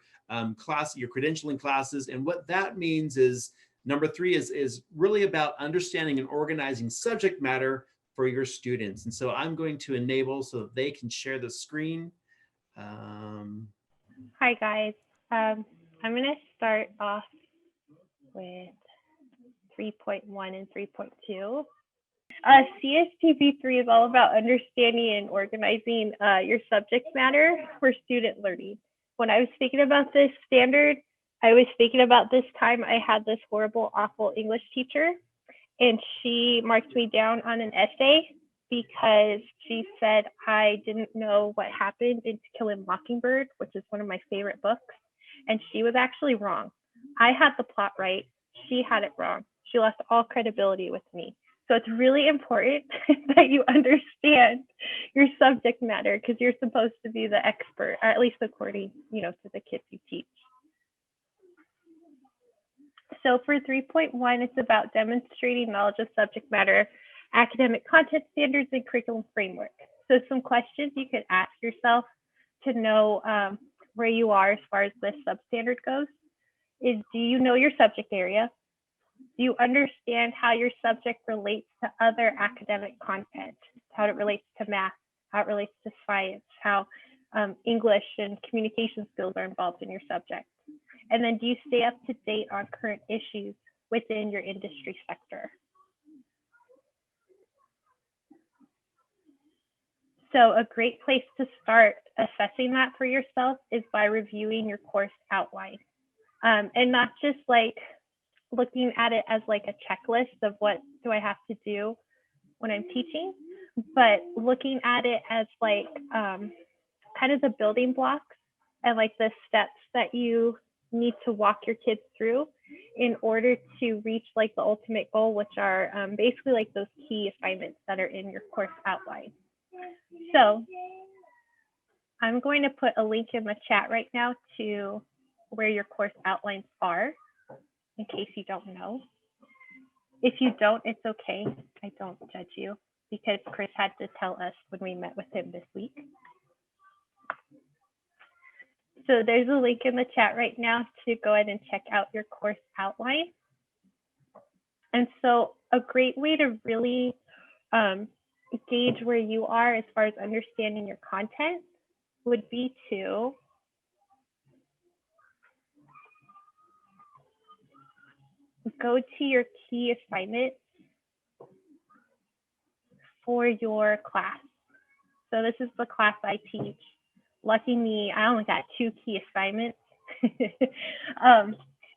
class, your credentialing classes. And what that means is number 3 is really about understanding and organizing subject matter for your students. And so I'm going to enable so that they can share the screen. Hi, guys. I'm going to start off with 3.1 and 3.2. CSTP 3 is all about understanding and organizing your subject matter for student learning. When I was thinking about this standard, I was thinking about this time I had this horrible, awful English teacher, and she marked me down on an essay because she said I didn't know what happened in To Kill a Mockingbird, which is one of my favorite books, and she was actually wrong. I had the plot right. She had it wrong. She lost all credibility with me. So it's really important that you understand your subject matter because you're supposed to be the expert, or at least according, to the kids you teach. So for 3.1, it's about demonstrating knowledge of subject matter, academic content standards, and curriculum framework. So some questions you could ask yourself to know where you are as far as this substandard goes is, do you know your subject area? Do you understand how your subject relates to other academic content, how it relates to math, how it relates to science, how English and communication skills are involved in your subject? And then do you stay up to date on current issues within your industry sector? So a great place to start assessing that for yourself is by reviewing your course outline. And not just like looking at it as like a checklist of what do I have to do when I'm teaching, but looking at it as like kind of the building blocks and like the steps that you need to walk your kids through in order to reach like the ultimate goal, which are basically like those key assignments that are in your course outline. So I'm going to put a link in the chat right now to where your course outlines are, in case you don't know. If you don't, it's okay. I don't judge you because Chris had to tell us when we met with him this week. So there's a link in the chat right now to go ahead and check out your course outline. And so a great way to really gauge where you are as far as understanding your content would be to go to your key assignments for your class. So this is the class I teach. Lucky me, I only got 2 key assignments.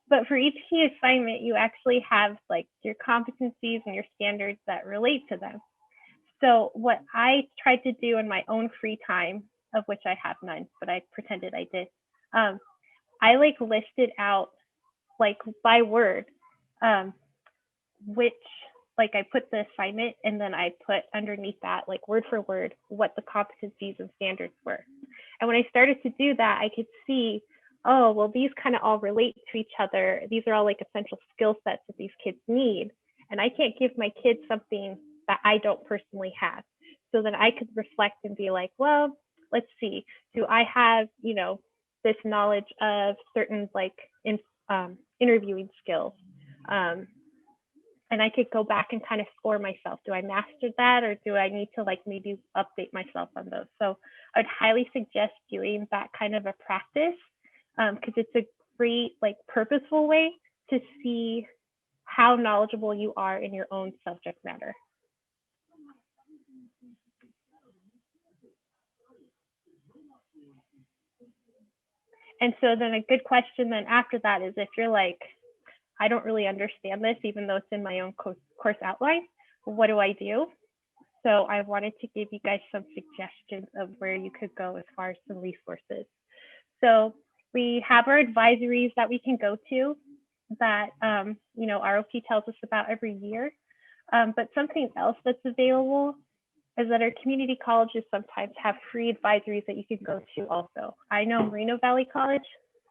But for each key assignment, you actually have like your competencies and your standards that relate to them. So what I tried to do in my own free time, of which I have none, but I pretended I did, I like listed out like by word, which like I put the assignment and then I put underneath that like word for word what the competencies and standards were. And when I started to do that, I could see, oh, well, these kind of all relate to each other. These are all like essential skill sets that these kids need. And I can't give my kids something that I don't personally have. So then I could reflect and be like, well, let's see, do I have, you know, this knowledge of certain like interviewing skills? And I could go back and kind of score myself. Do I master that, or do I need to like maybe update myself on those? So I'd highly suggest doing that kind of a practice, because it's a great like purposeful way to see how knowledgeable you are in your own subject matter. And so then a good question then after that is, if you're like, I don't really understand this, even though it's in my own course outline, what do I do? So I wanted to give you guys some suggestions of where you could go as far as some resources. So we have our advisories that we can go to that, you know, ROP tells us about every year. But something else that's available is that our community colleges sometimes have free advisories that you can go to also. I know Moreno Valley College,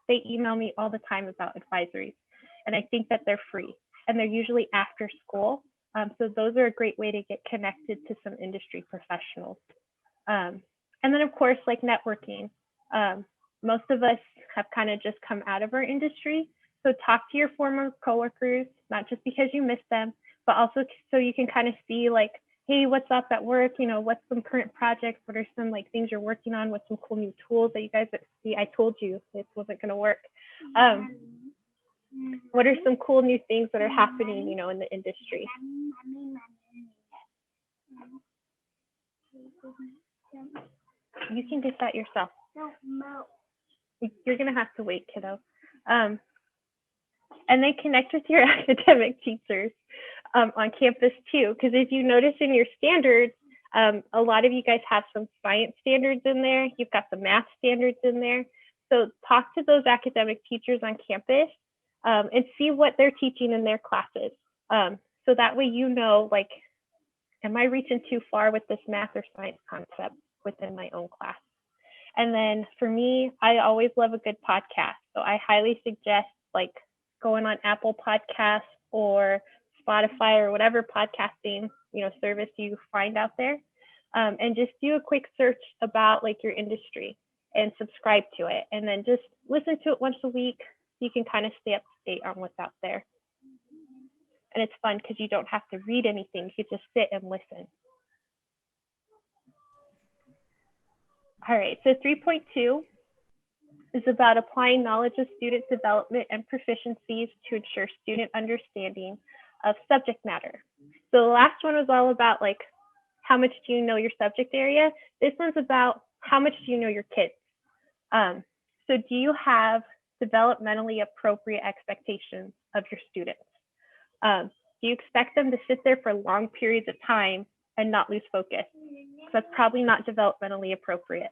they email me all the time about advisories, and I think that they're free, and they're usually after school. So those are a great way to get connected to some industry professionals. And then of course, like networking. Most of us have kind of just come out of our industry. So talk to your former coworkers, not just because you miss them, but also so you can kind of see like, hey, what's up at work? You know, what's some current projects? What are some like things you're working on? What's some cool new tools that you guys see? I told you this wasn't going to work. What are some cool new things that are happening, you know, in the industry? You can get that yourself. You're going to have to wait, kiddo. And then connect with your academic teachers on campus too, because if you notice in your standards, a lot of you guys have some science standards in there. You've got the math standards in there. So talk to those academic teachers on campus and see what they're teaching in their classes. So that way, you know, like, am I reaching too far with this math or science concept within my own class? And then for me, I always love a good podcast. So I highly suggest like going on Apple Podcasts or Spotify or whatever podcasting, you know, service you find out there, and just do a quick search about like your industry and subscribe to it, and then just listen to it once a week so you can kind of stay up to date on what's out there. And it's fun because you don't have to read anything, you just sit and listen. All right, so 3.2 is about applying knowledge of student development and proficiencies to ensure student understanding of subject matter. So the last one was all about like, how much do you know your subject area? This one's about how much do you know your kids? So do you have developmentally appropriate expectations of your students? Do you expect them to sit there for long periods of time and not lose focus? That's probably not developmentally appropriate.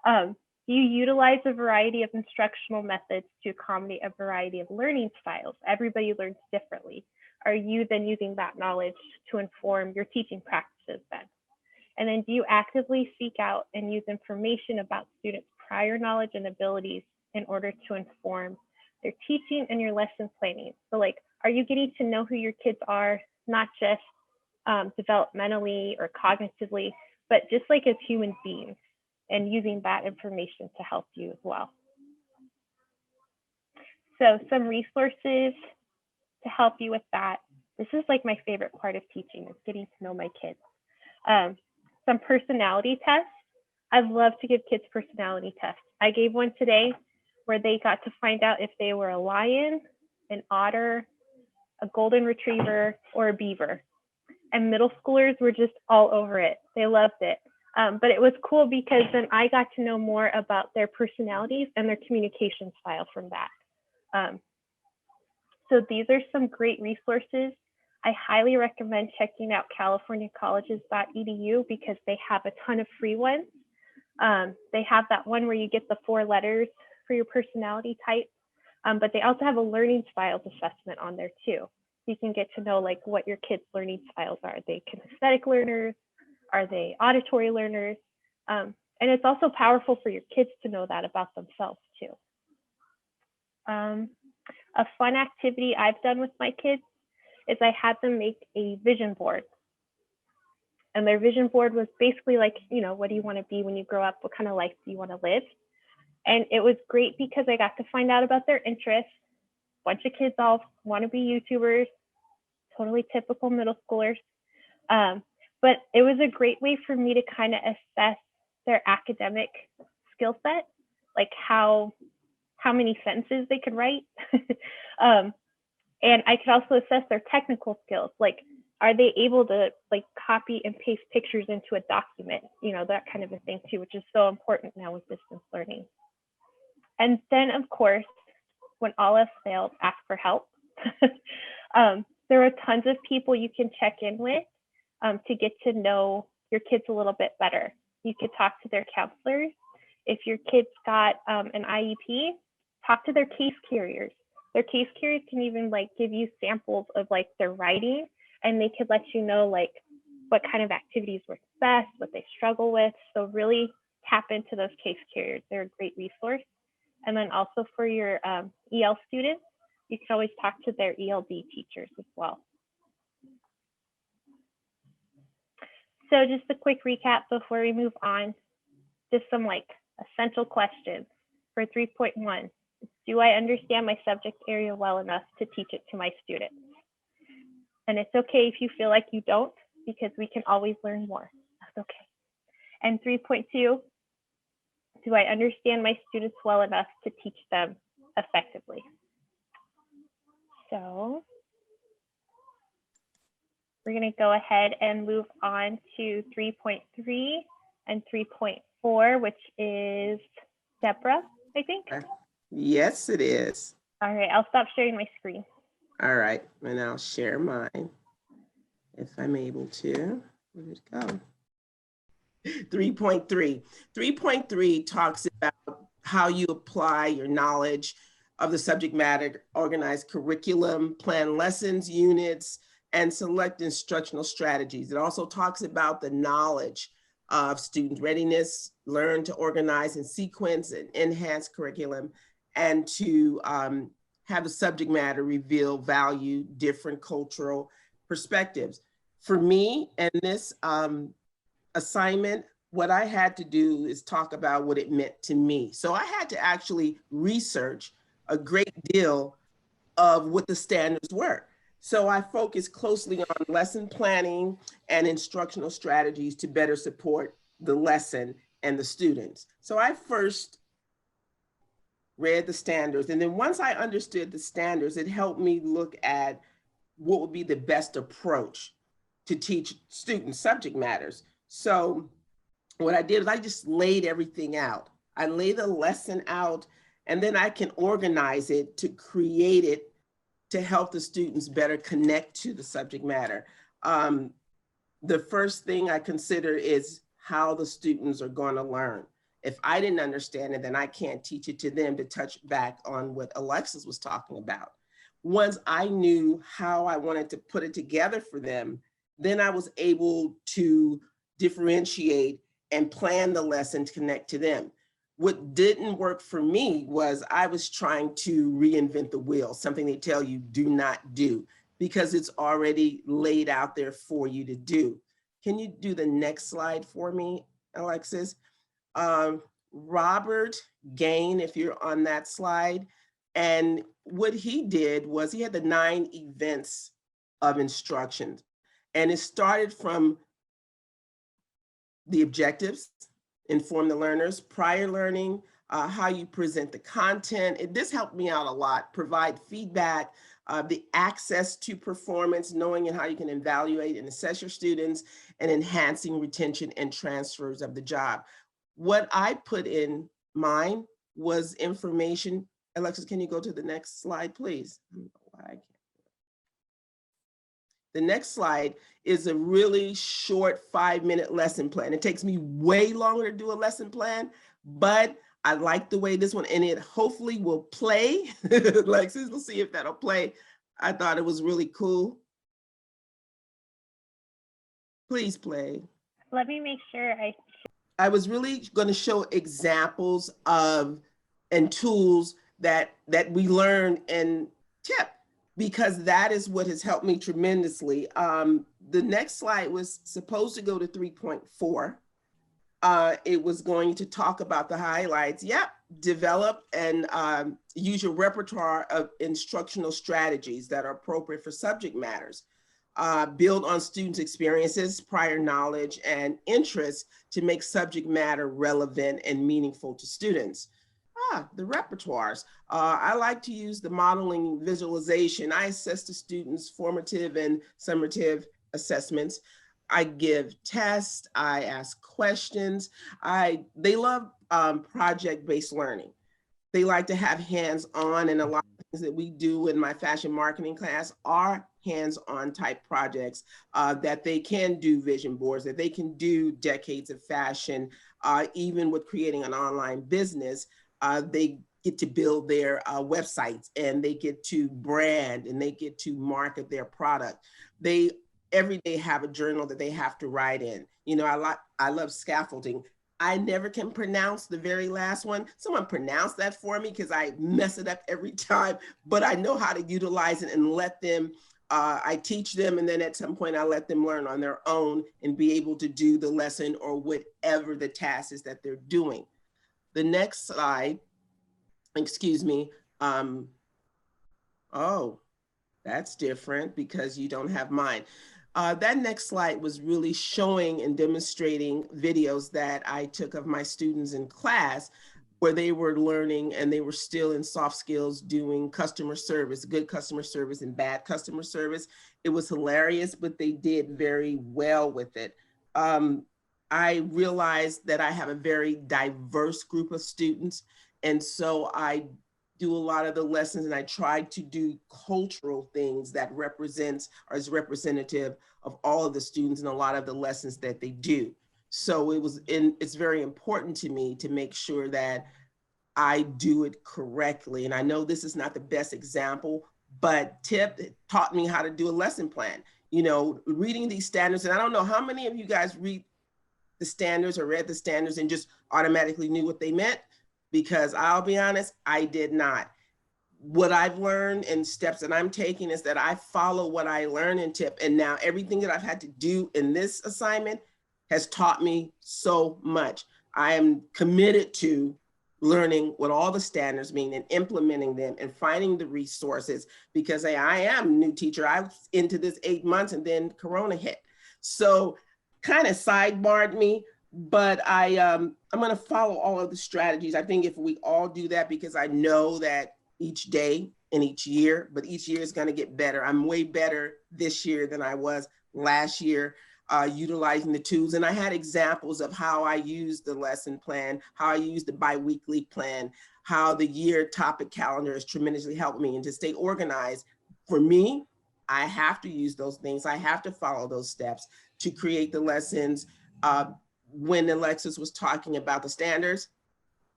Do you utilize a variety of instructional methods to accommodate a variety of learning styles? Everybody learns differently. Are you then using that knowledge to inform your teaching practices then? And then do you actively seek out and use information about students' prior knowledge and abilities in order to inform their teaching and your lesson planning? So like, are you getting to know who your kids are, not just developmentally or cognitively, but just like as human beings, and using that information to help you as well? So some resources to help you with that. This is like my favorite part of teaching, is getting to know my kids. Some personality tests. I love to give kids personality tests. I gave one today where they got to find out if they were a lion, an otter, a golden retriever, or a beaver. And middle schoolers were just all over it. They loved it. But it was cool because then I got to know more about their personalities and their communication style from that. So these are some great resources. I highly recommend checking out californiacolleges.edu because they have a ton of free ones. They have that one where you get the 4 letters for your personality type, but they also have a learning styles assessment on there too. You can get to know like what your kids' learning styles are. Are they kinesthetic learners? Are they auditory learners? And it's also powerful for your kids to know that about themselves too. A fun activity I've done with my kids is I had them make a vision board. And their vision board was basically like, you know, what do you want to be when you grow up? What kind of life do you want to live? And it was great because I got to find out about their interests. A bunch of kids all want to be YouTubers, totally typical middle schoolers. But it was a great way for me to kind of assess their academic skill set, like how many sentences they could write. And I could also assess their technical skills, like are they able to like copy and paste pictures into a document, you know, that kind of a thing too, which is so important now with distance learning. And then of course, when all else failed, ask for help. There are tons of people you can check in with to get to know your kids a little bit better. You could talk to their counselors. If your kid's got an IEP, talk to their case carriers. Their case carriers can even like give you samples of like their writing, and they could let you know like what kind of activities work best, what they struggle with. So really tap into those case carriers. They're a great resource. And then also for your EL students, you can always talk to their ELD teachers as well. So just a quick recap before we move on, just some like essential questions for 3.1. Do I understand my subject area well enough to teach it to my students? And it's okay if you feel like you don't, because we can always learn more. That's okay. And 3.2, do I understand my students well enough to teach them effectively? So we're going to go ahead and move on to 3.3 and 3.4, which is Deborah, I think. Yes, it is. All right, I'll stop sharing my screen. All right, and I'll share mine if I'm able to. Where'd it go? 3.3. 3.3 talks about how you apply your knowledge of the subject matter, organize curriculum, plan lessons, units, and select instructional strategies. It also talks about the knowledge of student readiness, learn to organize and sequence and enhance curriculum, and to have the subject matter reveal value, different cultural perspectives. For me, and this assignment, what I had to do is talk about what it meant to me. So I had to actually research a great deal of what the standards were. So I focused closely on lesson planning and instructional strategies to better support the lesson and the students. So I first read the standards, and then once I understood the standards, it helped me look at what would be the best approach to teach students subject matters. So what I did is I just laid everything out. I laid the lesson out, and then I can organize it to create it to help the students better connect to the subject matter. The first thing I consider is how the students are going to learn. If I didn't understand it, then I can't teach it to them, to touch back on what Alexis was talking about. Once I knew how I wanted to put it together for them, then I was able to differentiate and plan the lesson to connect to them. What didn't work for me was I was trying to reinvent the wheel, something they tell you do not do, because it's already laid out there for you to do. Can you do the next slide for me, Alexis? Robert Gain, if you're on that slide, and what he did was he had the 9 events of instruction, and it started from the objectives, inform the learners, prior learning, how you present the content. This helped me out a lot, provide feedback, the access to performance, knowing and how you can evaluate and assess your students, and enhancing retention and transfers of the job. What I put in mine was information Alexis, can you go to the next slide, please? I don't know why I can't. The next slide is a really short 5-minute lesson plan. It takes me way longer to do a lesson plan, but I like the way this one, and it hopefully will play. Alexis, we'll see if that'll play. I thought it was really cool. Please play. Let me make sure I was really going to show examples of and tools that we learned in TIP, because that is what has helped me tremendously. The next slide was supposed to go to 3.4. It was going to talk about the highlights. Yep, develop and use your repertoire of instructional strategies that are appropriate for subject matters. Build on students' experiences, prior knowledge, and interests to make subject matter relevant and meaningful to students. The repertoires. I like to use the modeling visualization. I assess the students' formative and summative assessments. I give tests, I ask questions. They love project-based learning. They like to have hands-on, and a lot of things that we do in my fashion marketing class are hands-on type projects that they can do vision boards, that they can do decades of fashion, even with creating an online business. They get to build their websites, and they get to brand, and they get to market their product. They every day have a journal that they have to write in. You know, I love scaffolding. I never can pronounce the very last one. Someone pronounce that for me because I mess it up every time, but I know how to utilize it and let them, I teach them, and then at some point I let them learn on their own and be able to do the lesson or whatever the task is that they're doing. The next slide, excuse me. Oh, that's different because you don't have mine. That next slide was really showing and demonstrating videos that I took of my students in class where they were learning and they were still in soft skills doing customer service, good customer service and bad customer service. It was hilarious, but they did very well with it. I realized that I have a very diverse group of students. And so I do a lot of the lessons, and I try to do cultural things that represents or is representative of all of the students and a lot of the lessons that they do. So it's very important to me to make sure that I do it correctly. And I know this is not the best example, but TIP taught me how to do a lesson plan. You know, reading these standards, and I don't know how many of you guys read the standards or read the standards and just automatically knew what they meant, because I'll be honest, I did not. What I've learned and steps that I'm taking is that I follow what I learn in TIP. And now everything that I've had to do in this assignment has taught me so much. I am committed to learning what all the standards mean and implementing them and finding the resources, because I am a new teacher. I was into this 8 months and then Corona hit. So kind of sidebarred me, but I'm going to follow all of the strategies. I think if we all do that, because I know that each day and each year, but each year is going to get better. I'm way better this year than I was last year, utilizing the tools. And I had examples of how I used the lesson plan, how I used the biweekly plan, how the year topic calendar has tremendously helped me, and to stay organized. For me, I have to use those things. I have to follow those steps to create the lessons. When Alexis was talking about the standards,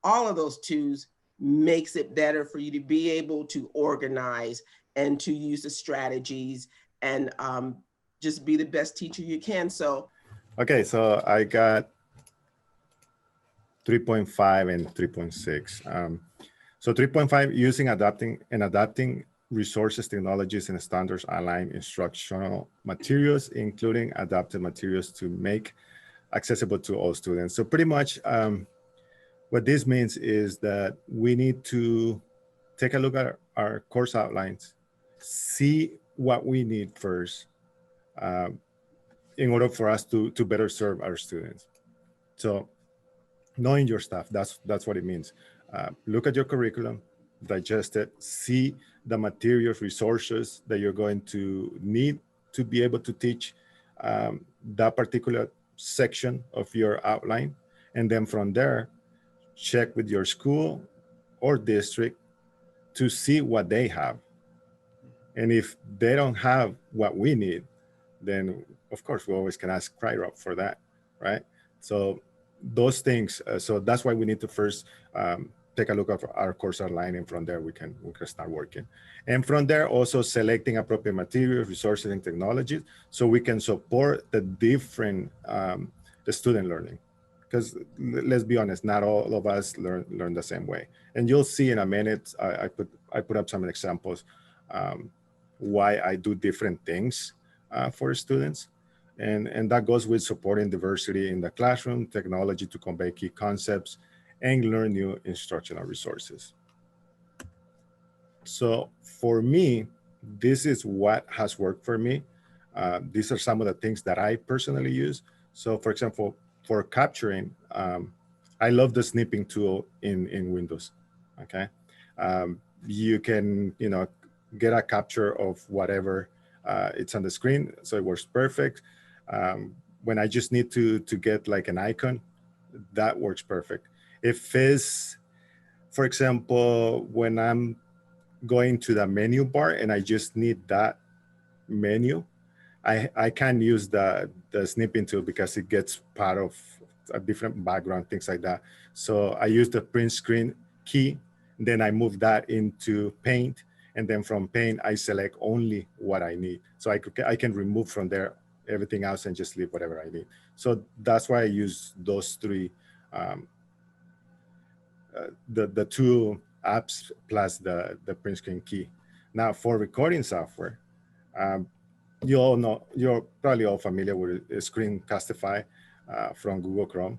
all of those tools makes it better for you to be able to organize and to use the strategies and just be the best teacher you can. So, okay, so I got 3.5 and 3.6. So 3.5, using adapting resources, technologies, and standards align instructional materials, including adapted materials to make accessible to all students. So pretty much what this means is that we need to take a look at our course outlines, see what we need first in order for us to better serve our students. So knowing your stuff, that's what it means. Look at your curriculum, digest it, see the materials, resources that you're going to need to be able to teach that particular section of your outline. And then from there, check with your school or district to see what they have. And if they don't have what we need, then of course we always can ask CRY-ROP for that, right? So those things, so that's why we need to first take a look at our course outline, and from there we can start working. And from there also selecting appropriate materials, resources, and technologies so we can support the different the student learning. Because let's be honest, not all of us learn the same way. And you'll see in a minute, I put up some examples why I do different things for students. And that goes with supporting diversity in the classroom, technology to convey key concepts, and learn new instructional resources. So for me, this is what has worked for me. These are some of the things that I personally use. So for example, for capturing, I love the snipping tool in Windows, okay? You can, get a capture of whatever it's on the screen, so it works perfect. When I just need to get like an icon, that works perfect. If it's, for example, when I'm going to the menu bar and I just need that menu, I can use the snipping tool because it gets part of a different background, things like that. So I use the print screen key, then I move that into Paint, and then from Paint, I select only what I need. So I can remove from there everything else and just leave whatever I need. So that's why I use those three, the two apps plus the print screen key. Now for recording software, you're probably all familiar with Screencastify from Google Chrome.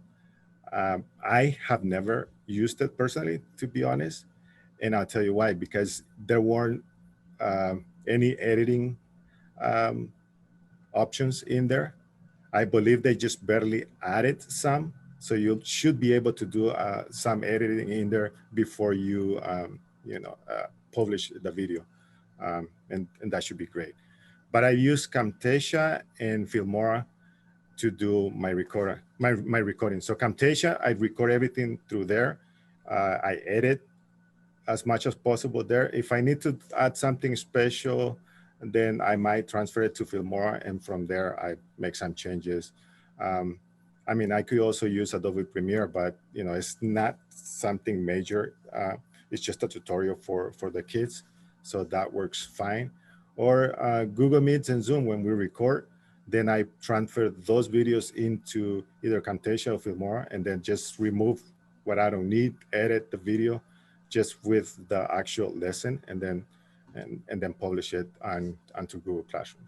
I have never used it personally, to be honest. And I'll tell you why, because there weren't any editing options in there. I believe they just barely added some. So you should be able to do some editing in there before you, publish the video. And that should be great. But I use Camtasia and Filmora to do my recording. So Camtasia, I record everything through there. I edit as much as possible there. If I need to add something special, then I might transfer it to Filmora, and from there I make some changes. I mean, I could also use Adobe Premiere, but it's not something major. It's just a tutorial for the kids, so that works fine. Or Google Meets and Zoom, when we record, then I transfer those videos into either Camtasia or Filmora, and then just remove what I don't need, edit the video just with the actual lesson, and then publish it onto Google Classroom.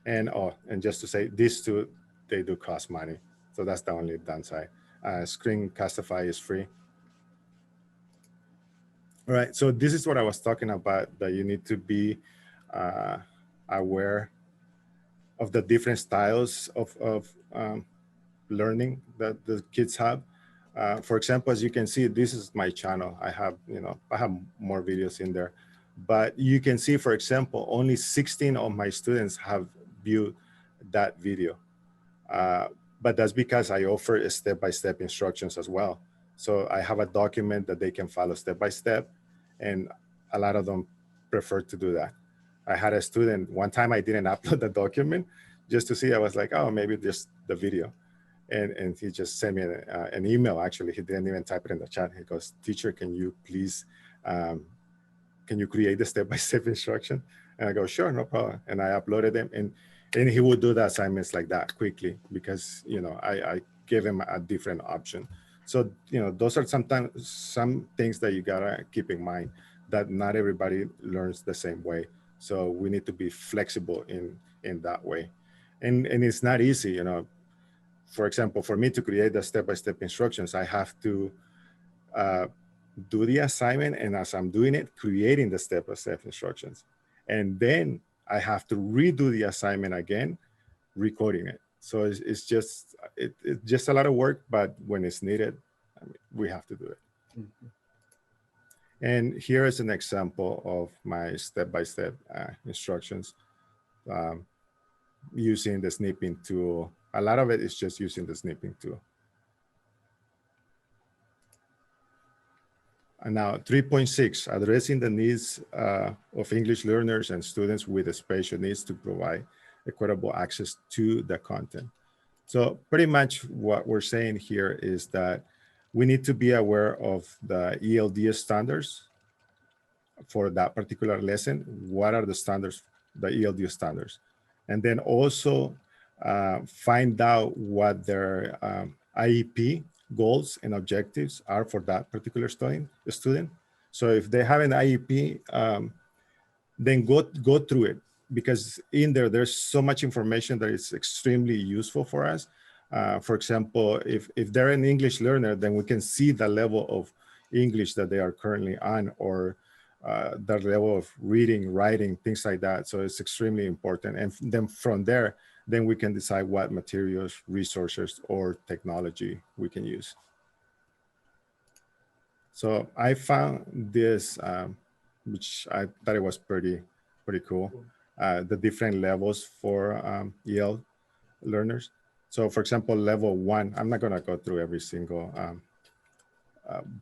And just to say, these two, they do cost money, so that's the only downside. Screencastify is free. All right, so this is what I was talking about, that you need to be aware of the different styles of learning that the kids have. For example, as you can see, this is my channel. I have more videos in there, but you can see, for example, only 16 of my students have viewed that video. But that's because I offer step-by-step instructions as well. So I have a document that they can follow step-by-step, and a lot of them prefer to do that. I had a student, one time I didn't upload the document just to see. I was like, oh, maybe just the video. And he just sent me an email. Actually, he didn't even type it in the chat. He goes, teacher, can you please, can you create the step-by-step instruction? And I go, sure, no problem. And I uploaded them, and he would do the assignments like that quickly because, I gave him a different option. So, those are sometimes some things that you gotta keep in mind, that not everybody learns the same way. So we need to be flexible in that way. And it's not easy, For example, for me to create the step-by-step instructions, I have to do the assignment, and as I'm doing it, creating the step-by-step instructions. And then I have to redo the assignment again, recording it. So it's just a lot of work, but when it's needed, we have to do it. Mm-hmm. And here is an example of my step-by-step instructions using the snipping tool. A lot of it is just using the snipping tool. And now 3.6, addressing the needs of English learners and students with special needs to provide equitable access to the content. So pretty much what we're saying here is that we need to be aware of the ELD standards for that particular lesson. What are the standards, the ELD standards? And then also find out what their IEP goals and objectives are for that particular student. So if they have an IEP, then go through it, because in there's so much information that is extremely useful for us. For example, if they're an English learner, then we can see the level of English that they are currently on, or the level of reading, writing, things like that. So it's extremely important. And then from there, then we can decide what materials, resources, or technology we can use. So I found this, which I thought it was pretty cool, the different levels for EL learners. So for example, level 1, I'm not gonna go through every single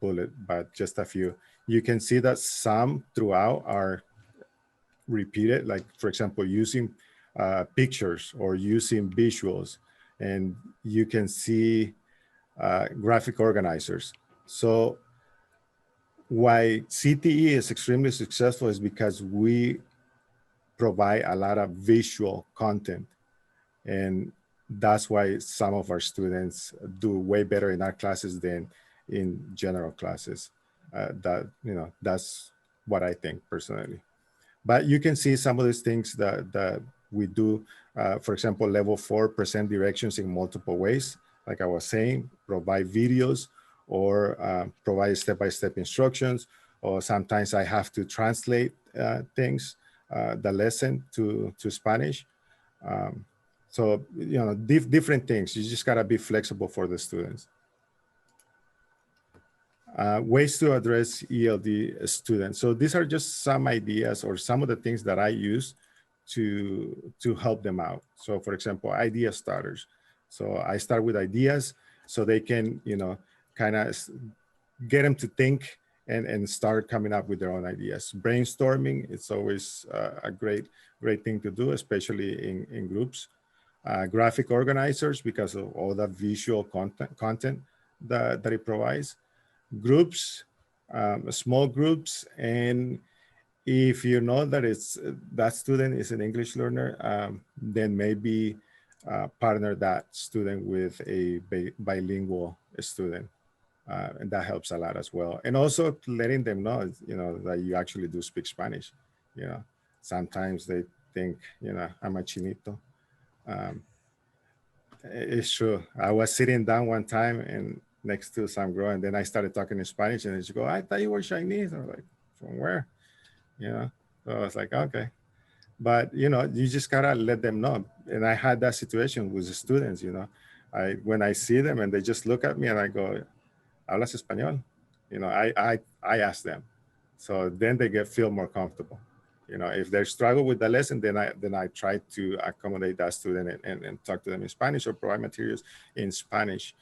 bullet, but just a few. You can see that some throughout are repeated, like for example, using pictures or using visuals, and you can see graphic organizers. So why CTE is extremely successful is because we provide a lot of visual content, and that's why some of our students do way better in our classes than in general classes. That's what I think personally. But you can see some of these things that we do. For example, level 4, present directions in multiple ways. Like I was saying, provide videos, or provide step-by-step instructions, or sometimes I have to translate things, the lesson to Spanish. So, different things. You just gotta be flexible for the students. Ways to address ELD students. So these are just some ideas or some of the things that I use to help them out. So for example, idea starters. So I start with ideas so they can, kind of get them to think and start coming up with their own ideas. Brainstorming, it's always a great thing to do, especially in groups. Graphic organizers, because of all the visual content that it provides. Groups, small groups, and if you know that that student is an English learner, then maybe partner that student with a bilingual student, and that helps a lot as well. And also letting them know, that you actually do speak Spanish. Sometimes they think, I'm a chinito. It's true. I was sitting down one time and next to some girl, and then I started talking in Spanish, and she go, I thought you were Chinese. I was like, from where? So I was like, okay. But, you just gotta let them know. And I had that situation with the students, when I see them and they just look at me and I go, ¿hablas español? I ask them. So then they feel more comfortable. If they struggle with the lesson, then I try to accommodate that student and talk to them in Spanish or provide materials in Spanish.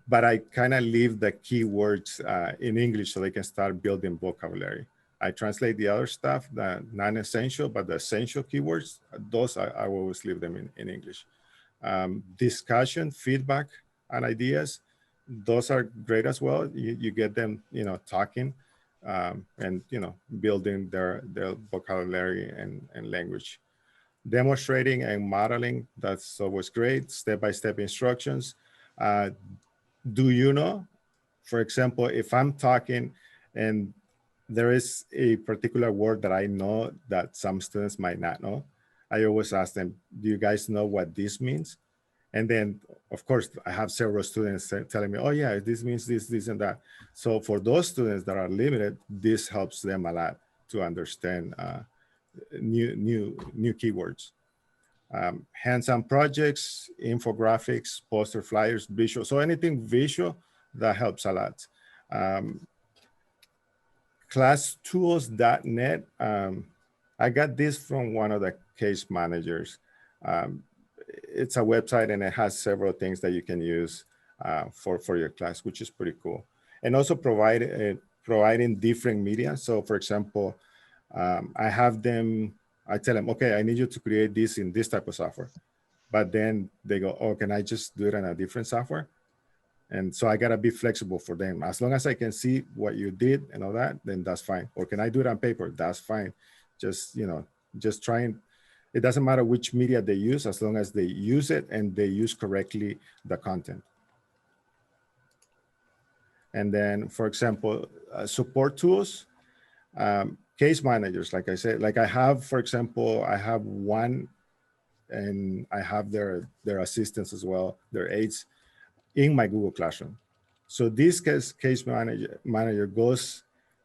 But I kind of leave the keywords in English so they can start building vocabulary. I translate the other stuff, the non-essential, but the essential keywords, those I always leave them in English. Discussion, feedback, and ideas, those are great as well. You get them, talking and, building their vocabulary and language. Demonstrating and modeling, that's always great. Step-by-step instructions. Do you know, for example, if I'm talking and there is a particular word that I know that some students might not know, I always ask them, do you guys know what this means? And then, of course, I have several students telling me, oh yeah, this means this, this, and that. So for those students that are limited, this helps them a lot to understand new keywords. Hands-on projects, infographics, poster flyers, visual. So anything visual, that helps a lot. Classtools.net. I got this from one of the case managers. It's a website and it has several things that you can use for your class, which is pretty cool. and also providing different media. So for example, I tell them, okay, I need you to create this in this type of software. But then they go, oh, can I just do it in a different software? And so I gotta be flexible for them. As long as I can see what you did and all that, then that's fine. Or can I do it on paper? That's fine. Just, just trying. It doesn't matter which media they use, as long as they use it and they use correctly the content. And then, for example, support tools, case managers, like I said, like I have, for example, I have one, and I have their assistants as well, their aides in my Google Classroom. So this case manager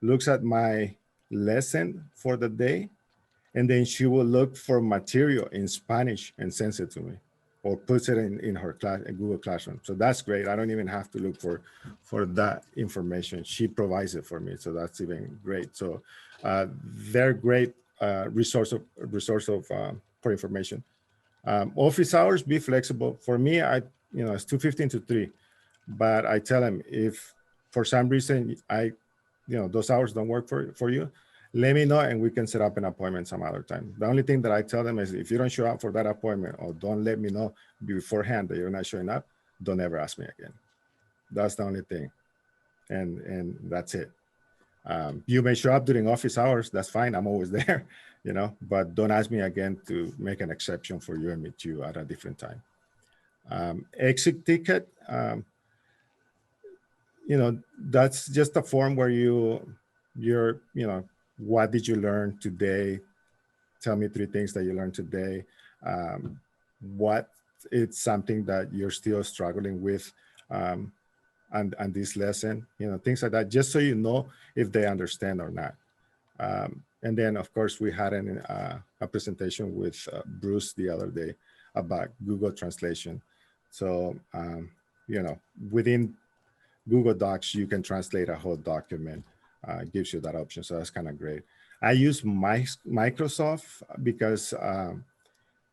looks at my lesson for the day, and then she will look for material in Spanish and sends it to me, or puts it in her class, in Google Classroom. So that's great. I don't even have to look for that information. She provides it for me. So that's even great. So they're great resource for information. Office hours, be flexible. For me, it's 2:15 to 3, but I tell them, if for some reason those hours don't work for you, let me know and we can set up an appointment some other time. The only thing that I tell them is, if you don't show up for that appointment, or don't let me know beforehand that you're not showing up, don't ever ask me again. That's the only thing. And that's it. You may show up during office hours, that's fine, I'm always there, but don't ask me again to make an exception for you and meet you at a different time. Exit ticket, that's just a form where you're, what did you learn today? Tell me 3 things that you learned today. What it's something that you're still struggling with on this lesson, things like that, just so you know if they understand or not. And then, of course, we had a presentation with Bruce the other day about Google Translation. So, within Google Docs, you can translate a whole document. It gives you that option. So that's kind of great. I use Microsoft because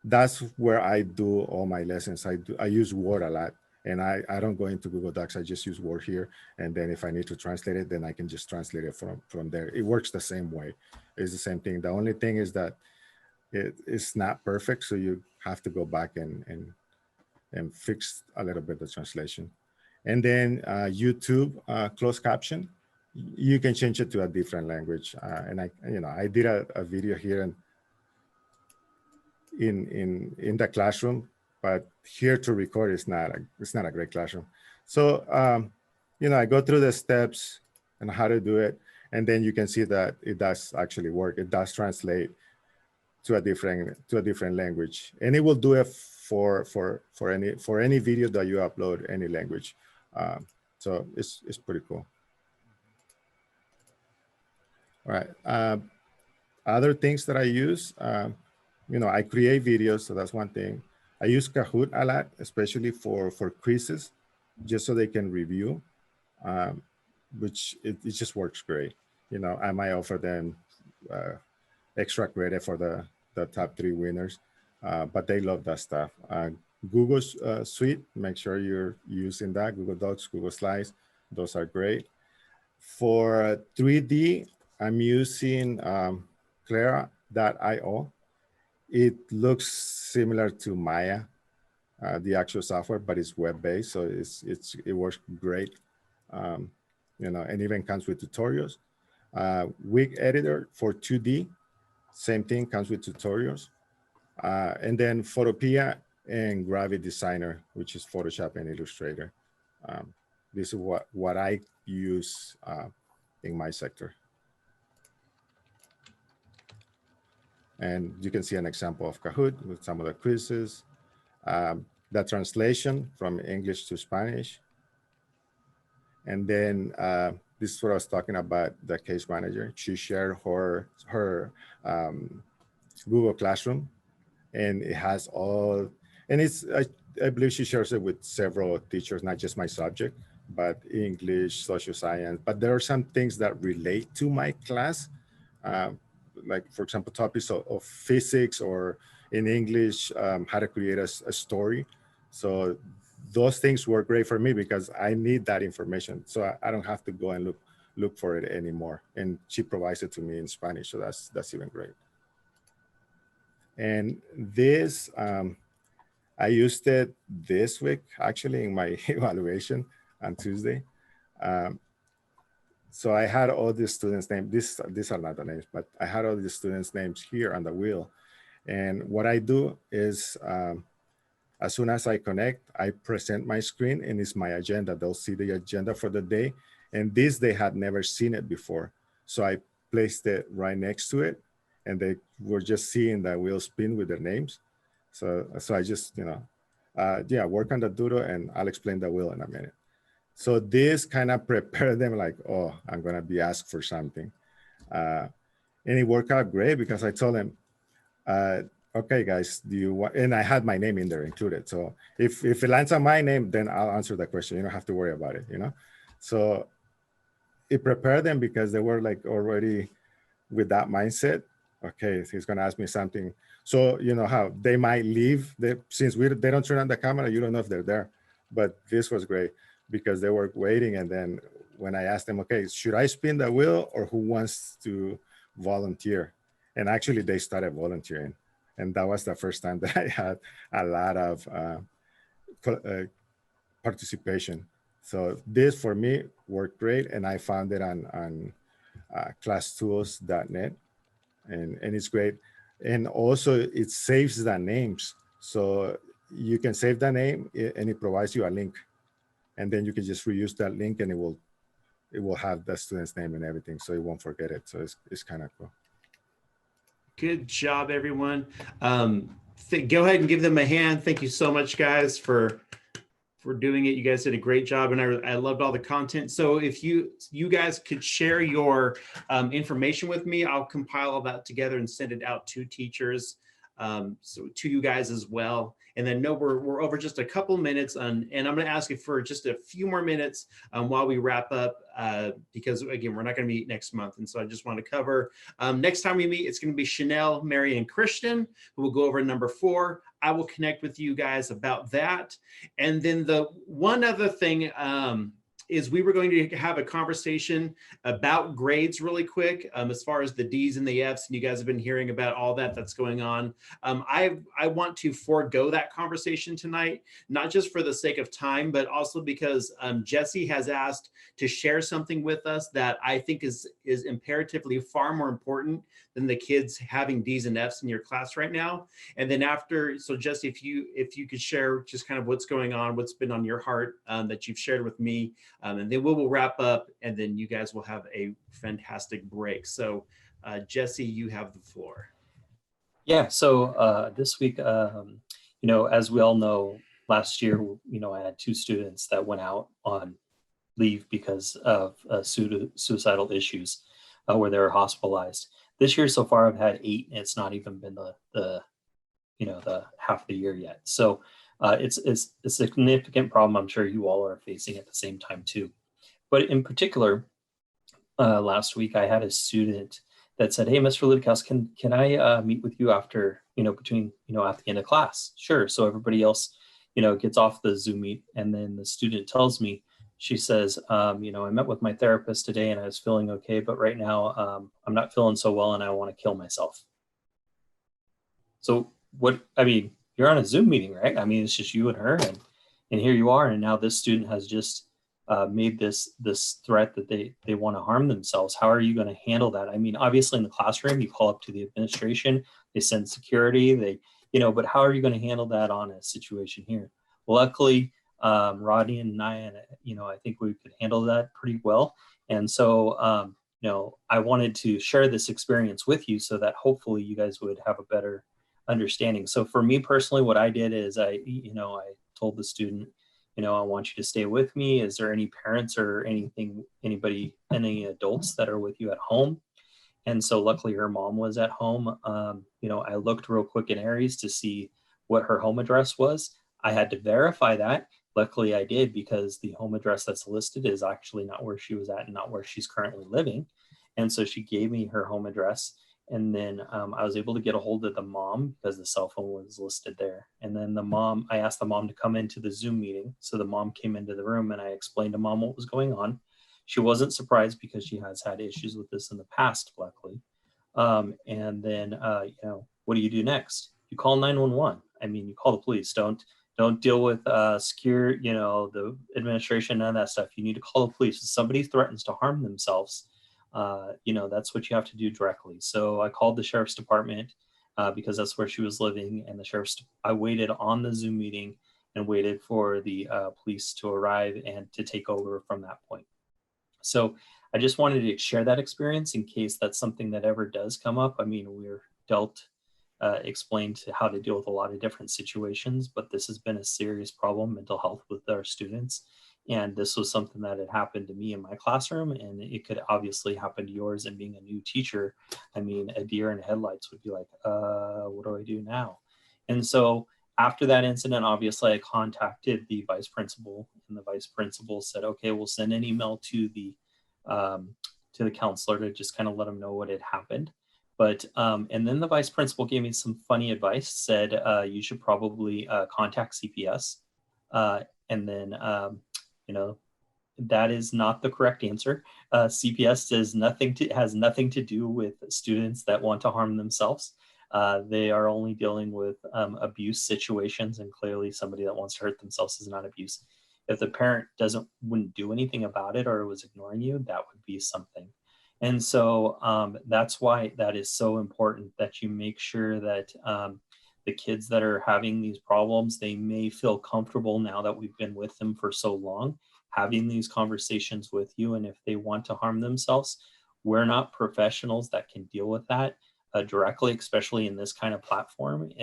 that's where I do all my lessons. I use Word a lot. And I don't go into Google Docs. I just use Word here. And then if I need to translate it, then I can just translate it from there. It works the same way. It's the same thing. The only thing is that it's not perfect. So you have to go back and fix a little bit the translation. And then YouTube closed caption, you can change it to a different language. And I did a video here in the classroom, but here to record it's not a great classroom. So I go through the steps and how to do it, and then you can see that it does actually work. It does translate to a different language, and it will do it for any video that you upload, any language. So it's pretty cool. All right. Other things that I use, I create videos, so that's one thing. I use Kahoot a lot, especially for quizzes, just so they can review, which it just works great. I might offer them extra credit for the top 3 winners, but they love that stuff. Google Suite, make sure you're using that. Google Docs, Google Slides, those are great. For 3D, I'm using Clara.io. It looks similar to Maya, the actual software, but it's web-based, so it works great. And even comes with tutorials. Wig Editor for 2D, same thing, comes with tutorials. And then Photopea and Gravity Designer, which is Photoshop and Illustrator. This is what I use in my sector. And you can see an example of Kahoot with some of the quizzes. The translation from English to Spanish. And then this is what I was talking about, the case manager. She shared her Google Classroom, and it has all, and I believe she shares it with several teachers, not just my subject, but English, social science. But there are some things that relate to my class. Like, for example, topics of physics, or in English, how to create a story. So those things work great for me because I need that information. So I don't have to go and look for it anymore. And she provides it to me in Spanish. So that's even great. And this, I used it this week, actually, in my evaluation on Tuesday. So I had all the students' names. These are not the names, but I had all the students' names here on the wheel. And what I do is, as soon as I connect, I present my screen and it's my agenda. They'll see the agenda for the day. And this, they had never seen it before. So I placed it right next to it and they were just seeing the wheel spin with their names. So I just, yeah, work on the doodle and I'll explain the wheel in a minute. So this kind of prepared them like, oh, I'm going to be asked for something. And it worked out great because I told them, okay, guys, do you want, and I had my name in there included. So if it lands on my name, then I'll answer the question. You don't have to worry about it, So it prepared them because they were like already with that mindset. Okay, he's going to ask me something. So you know how they might leave. Since they don't turn on the camera, you don't know if they're there. But this was great because they were waiting. And then when I asked them, okay, should I spin the wheel or who wants to volunteer? And actually they started volunteering. And that was the first time that I had a lot of participation. So this for me worked great. And I found it on classtools.net and it's great. And also it saves the names. So you can save the name and it provides you a link. And then you can just reuse that link and it will have the student's name and everything. So you won't forget it. So it's kind of cool. Good job, everyone. Go ahead and give them a hand. Thank you so much, guys, for doing it. You guys did a great job, and I loved all the content. So if you guys could share your information with me, I'll compile all that together and send it out to teachers, so to you guys as well. And then we're over just a couple minutes, and I'm going to ask you for just a few more minutes while we wrap up, because again, we're not going to meet next month. And so I just want to cover, next time we meet, it's going to be Chanel, Mary, and Christian, who will go over number 4. I will connect with you guys about that. And then the one other thing is we were going to have a conversation about grades really quick, as far as the D's and the F's, and you guys have been hearing about all that's going on. I want to forego that conversation tonight, not just for the sake of time, but also because Jesse has asked to share something with us that I think is imperatively far more important than the kids having D's and F's in your class right now. And then after, so Jesse, if you could share just kind of what's going on, what's been on your heart that you've shared with me, and then we will wrap up, and then you guys will have a fantastic break. So Jesse, you have the floor. Yeah, so this week, as we all know, last year, I had 2 students that went out on leave because of suicidal issues where they were hospitalized. This year so far, I've had 8, and it's not even been the half of the year yet. So it's a significant problem. I'm sure you all are facing at the same time too. But in particular, last week I had a student that said, "Hey, Mr. Ludikaus, can I meet with you after at the end of class?" Sure. So everybody else gets off the Zoom meet, and then the student tells me, she says, I met with my therapist today and I was feeling okay, but right now I'm not feeling so well and I want to kill myself. So you're on a Zoom meeting, right? I mean, it's just you and her, and here you are, and now this student has just made this threat that they want to harm themselves. How are you going to handle that? I mean, obviously in the classroom, you call up to the administration, they send security, but how are you going to handle that on a situation here? Well, luckily, Rodney and I, I think we could handle that pretty well. And so, I wanted to share this experience with you so that hopefully you guys would have a better understanding. So for me personally, what I did is I told the student, I want you to stay with me. Is there any parents or any adults that are with you at home? And so luckily her mom was at home. I looked real quick in Aries to see what her home address was. I had to verify that. Luckily I did, because the home address that's listed is actually not where she was at and not where she's currently living. And so she gave me her home address. And then I was able to get a hold of the mom because the cell phone was listed there. And then I asked the mom to come into the Zoom meeting. So the mom came into the room and I explained to mom what was going on. She wasn't surprised because she has had issues with this in the past, luckily. And then, what do you do next? You call 911. I mean, you call the police. Don't deal with secure, the administration, none of that stuff. You need to call the police. If somebody threatens to harm themselves, that's what you have to do directly. So I called the sheriff's department because that's where she was living. And I waited on the Zoom meeting and waited for the police to arrive and to take over from that point. So I just wanted to share that experience in case that's something that ever does come up. I mean, we're explained how to deal with a lot of different situations, but this has been a serious problem, mental health with our students. And this was something that had happened to me in my classroom, and it could obviously happen to yours. And being a new teacher, I mean, a deer in headlights would be like, what do I do now? And so after that incident, obviously I contacted the vice principal, and the vice principal said, okay, we'll send an email to the counselor to just kind of let them know what had happened. But, and then the vice principal gave me some funny advice, said, you should probably contact CPS. And then, that is not the correct answer. CPS has nothing to do with students that want to harm themselves. They are only dealing with abuse situations, and clearly somebody that wants to hurt themselves is not abuse. If the parent wouldn't do anything about it or was ignoring you, that would be something. And so that's why that is so important that you make sure that the kids that are having these problems, they may feel comfortable now that we've been with them for so long, having these conversations with you. And if they want to harm themselves, we're not professionals that can deal with that directly, especially in this kind of platform.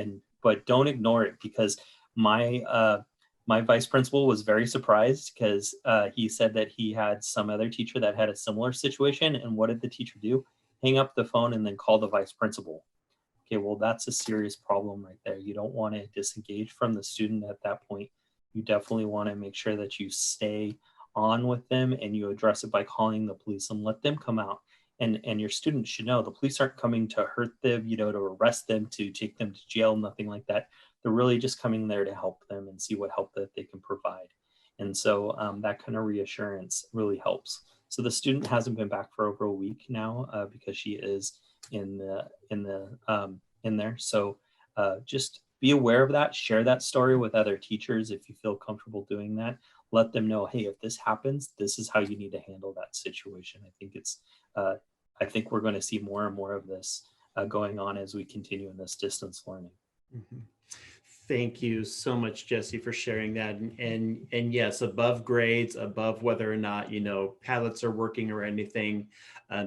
But don't ignore it, because my vice principal was very surprised because he said that he had some other teacher that had a similar situation. And what did the teacher do? Hang up the phone and then call the vice principal. Okay, well, that's a serious problem right there. You don't want to disengage from the student at that point. You definitely want to make sure that you stay on with them and you address it by calling the police and let them come out. And your students should know the police aren't coming to hurt them, to arrest them, to take them to jail, nothing like that. They're really just coming there to help them and see what help that they can provide. And so that kind of reassurance really helps. So the student hasn't been back for over a week now because she is in there. So just be aware of that. Share that story with other teachers if you feel comfortable doing that. Let them know, hey, if this happens, this is how you need to handle that situation. I think we're going to see more and more of this going on as we continue in this distance learning. Mm-hmm. Thank you so much, Jesse, for sharing that. And yes, above grades, above whether or not, Padlets are working or anything,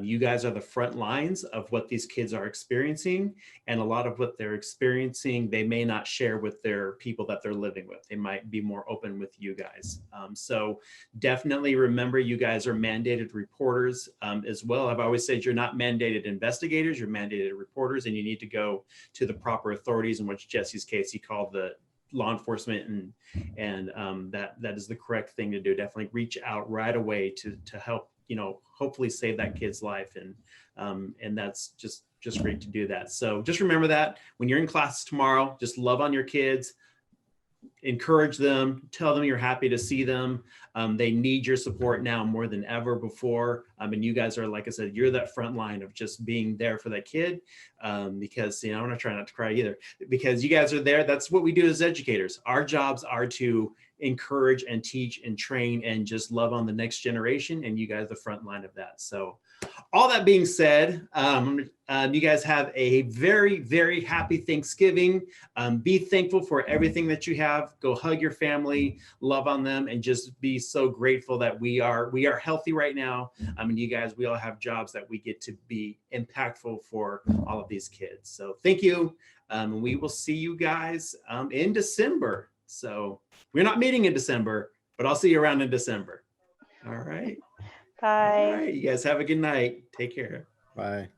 you guys are the front lines of what these kids are experiencing. And a lot of what they're experiencing, they may not share with their people that they're living with. They might be more open with you guys. So definitely remember, you guys are mandated reporters as well. I've always said you're not mandated investigators, you're mandated reporters, and you need to go to the proper authorities, in which Jesse's case, he called the law enforcement, and that is the correct thing to do. Definitely reach out right away to help, hopefully save that kid's life. And that's just great to do that. So just remember that when you're in class tomorrow, just love on your kids, encourage them, tell them you're happy to see them. They need your support now more than ever before. And you guys are, like I said, you're that front line of just being there for that kid. Because, I'm not trying not to cry either, because you guys are there. That's what we do as educators. Our jobs are to encourage and teach and train and just love on the next generation. And you guys are the front line of that. So all that being said, you guys have a very, very happy Thanksgiving. Be thankful for everything that you have. Go hug your family, love on them, and just be so grateful that we are healthy right now. You guys, we all have jobs that we get to be impactful for all of these kids. So thank you. We will see you guys in December. So we're not meeting in December, but I'll see you around in December. All right. Bye. All right. You guys have a good night. Take care. Bye.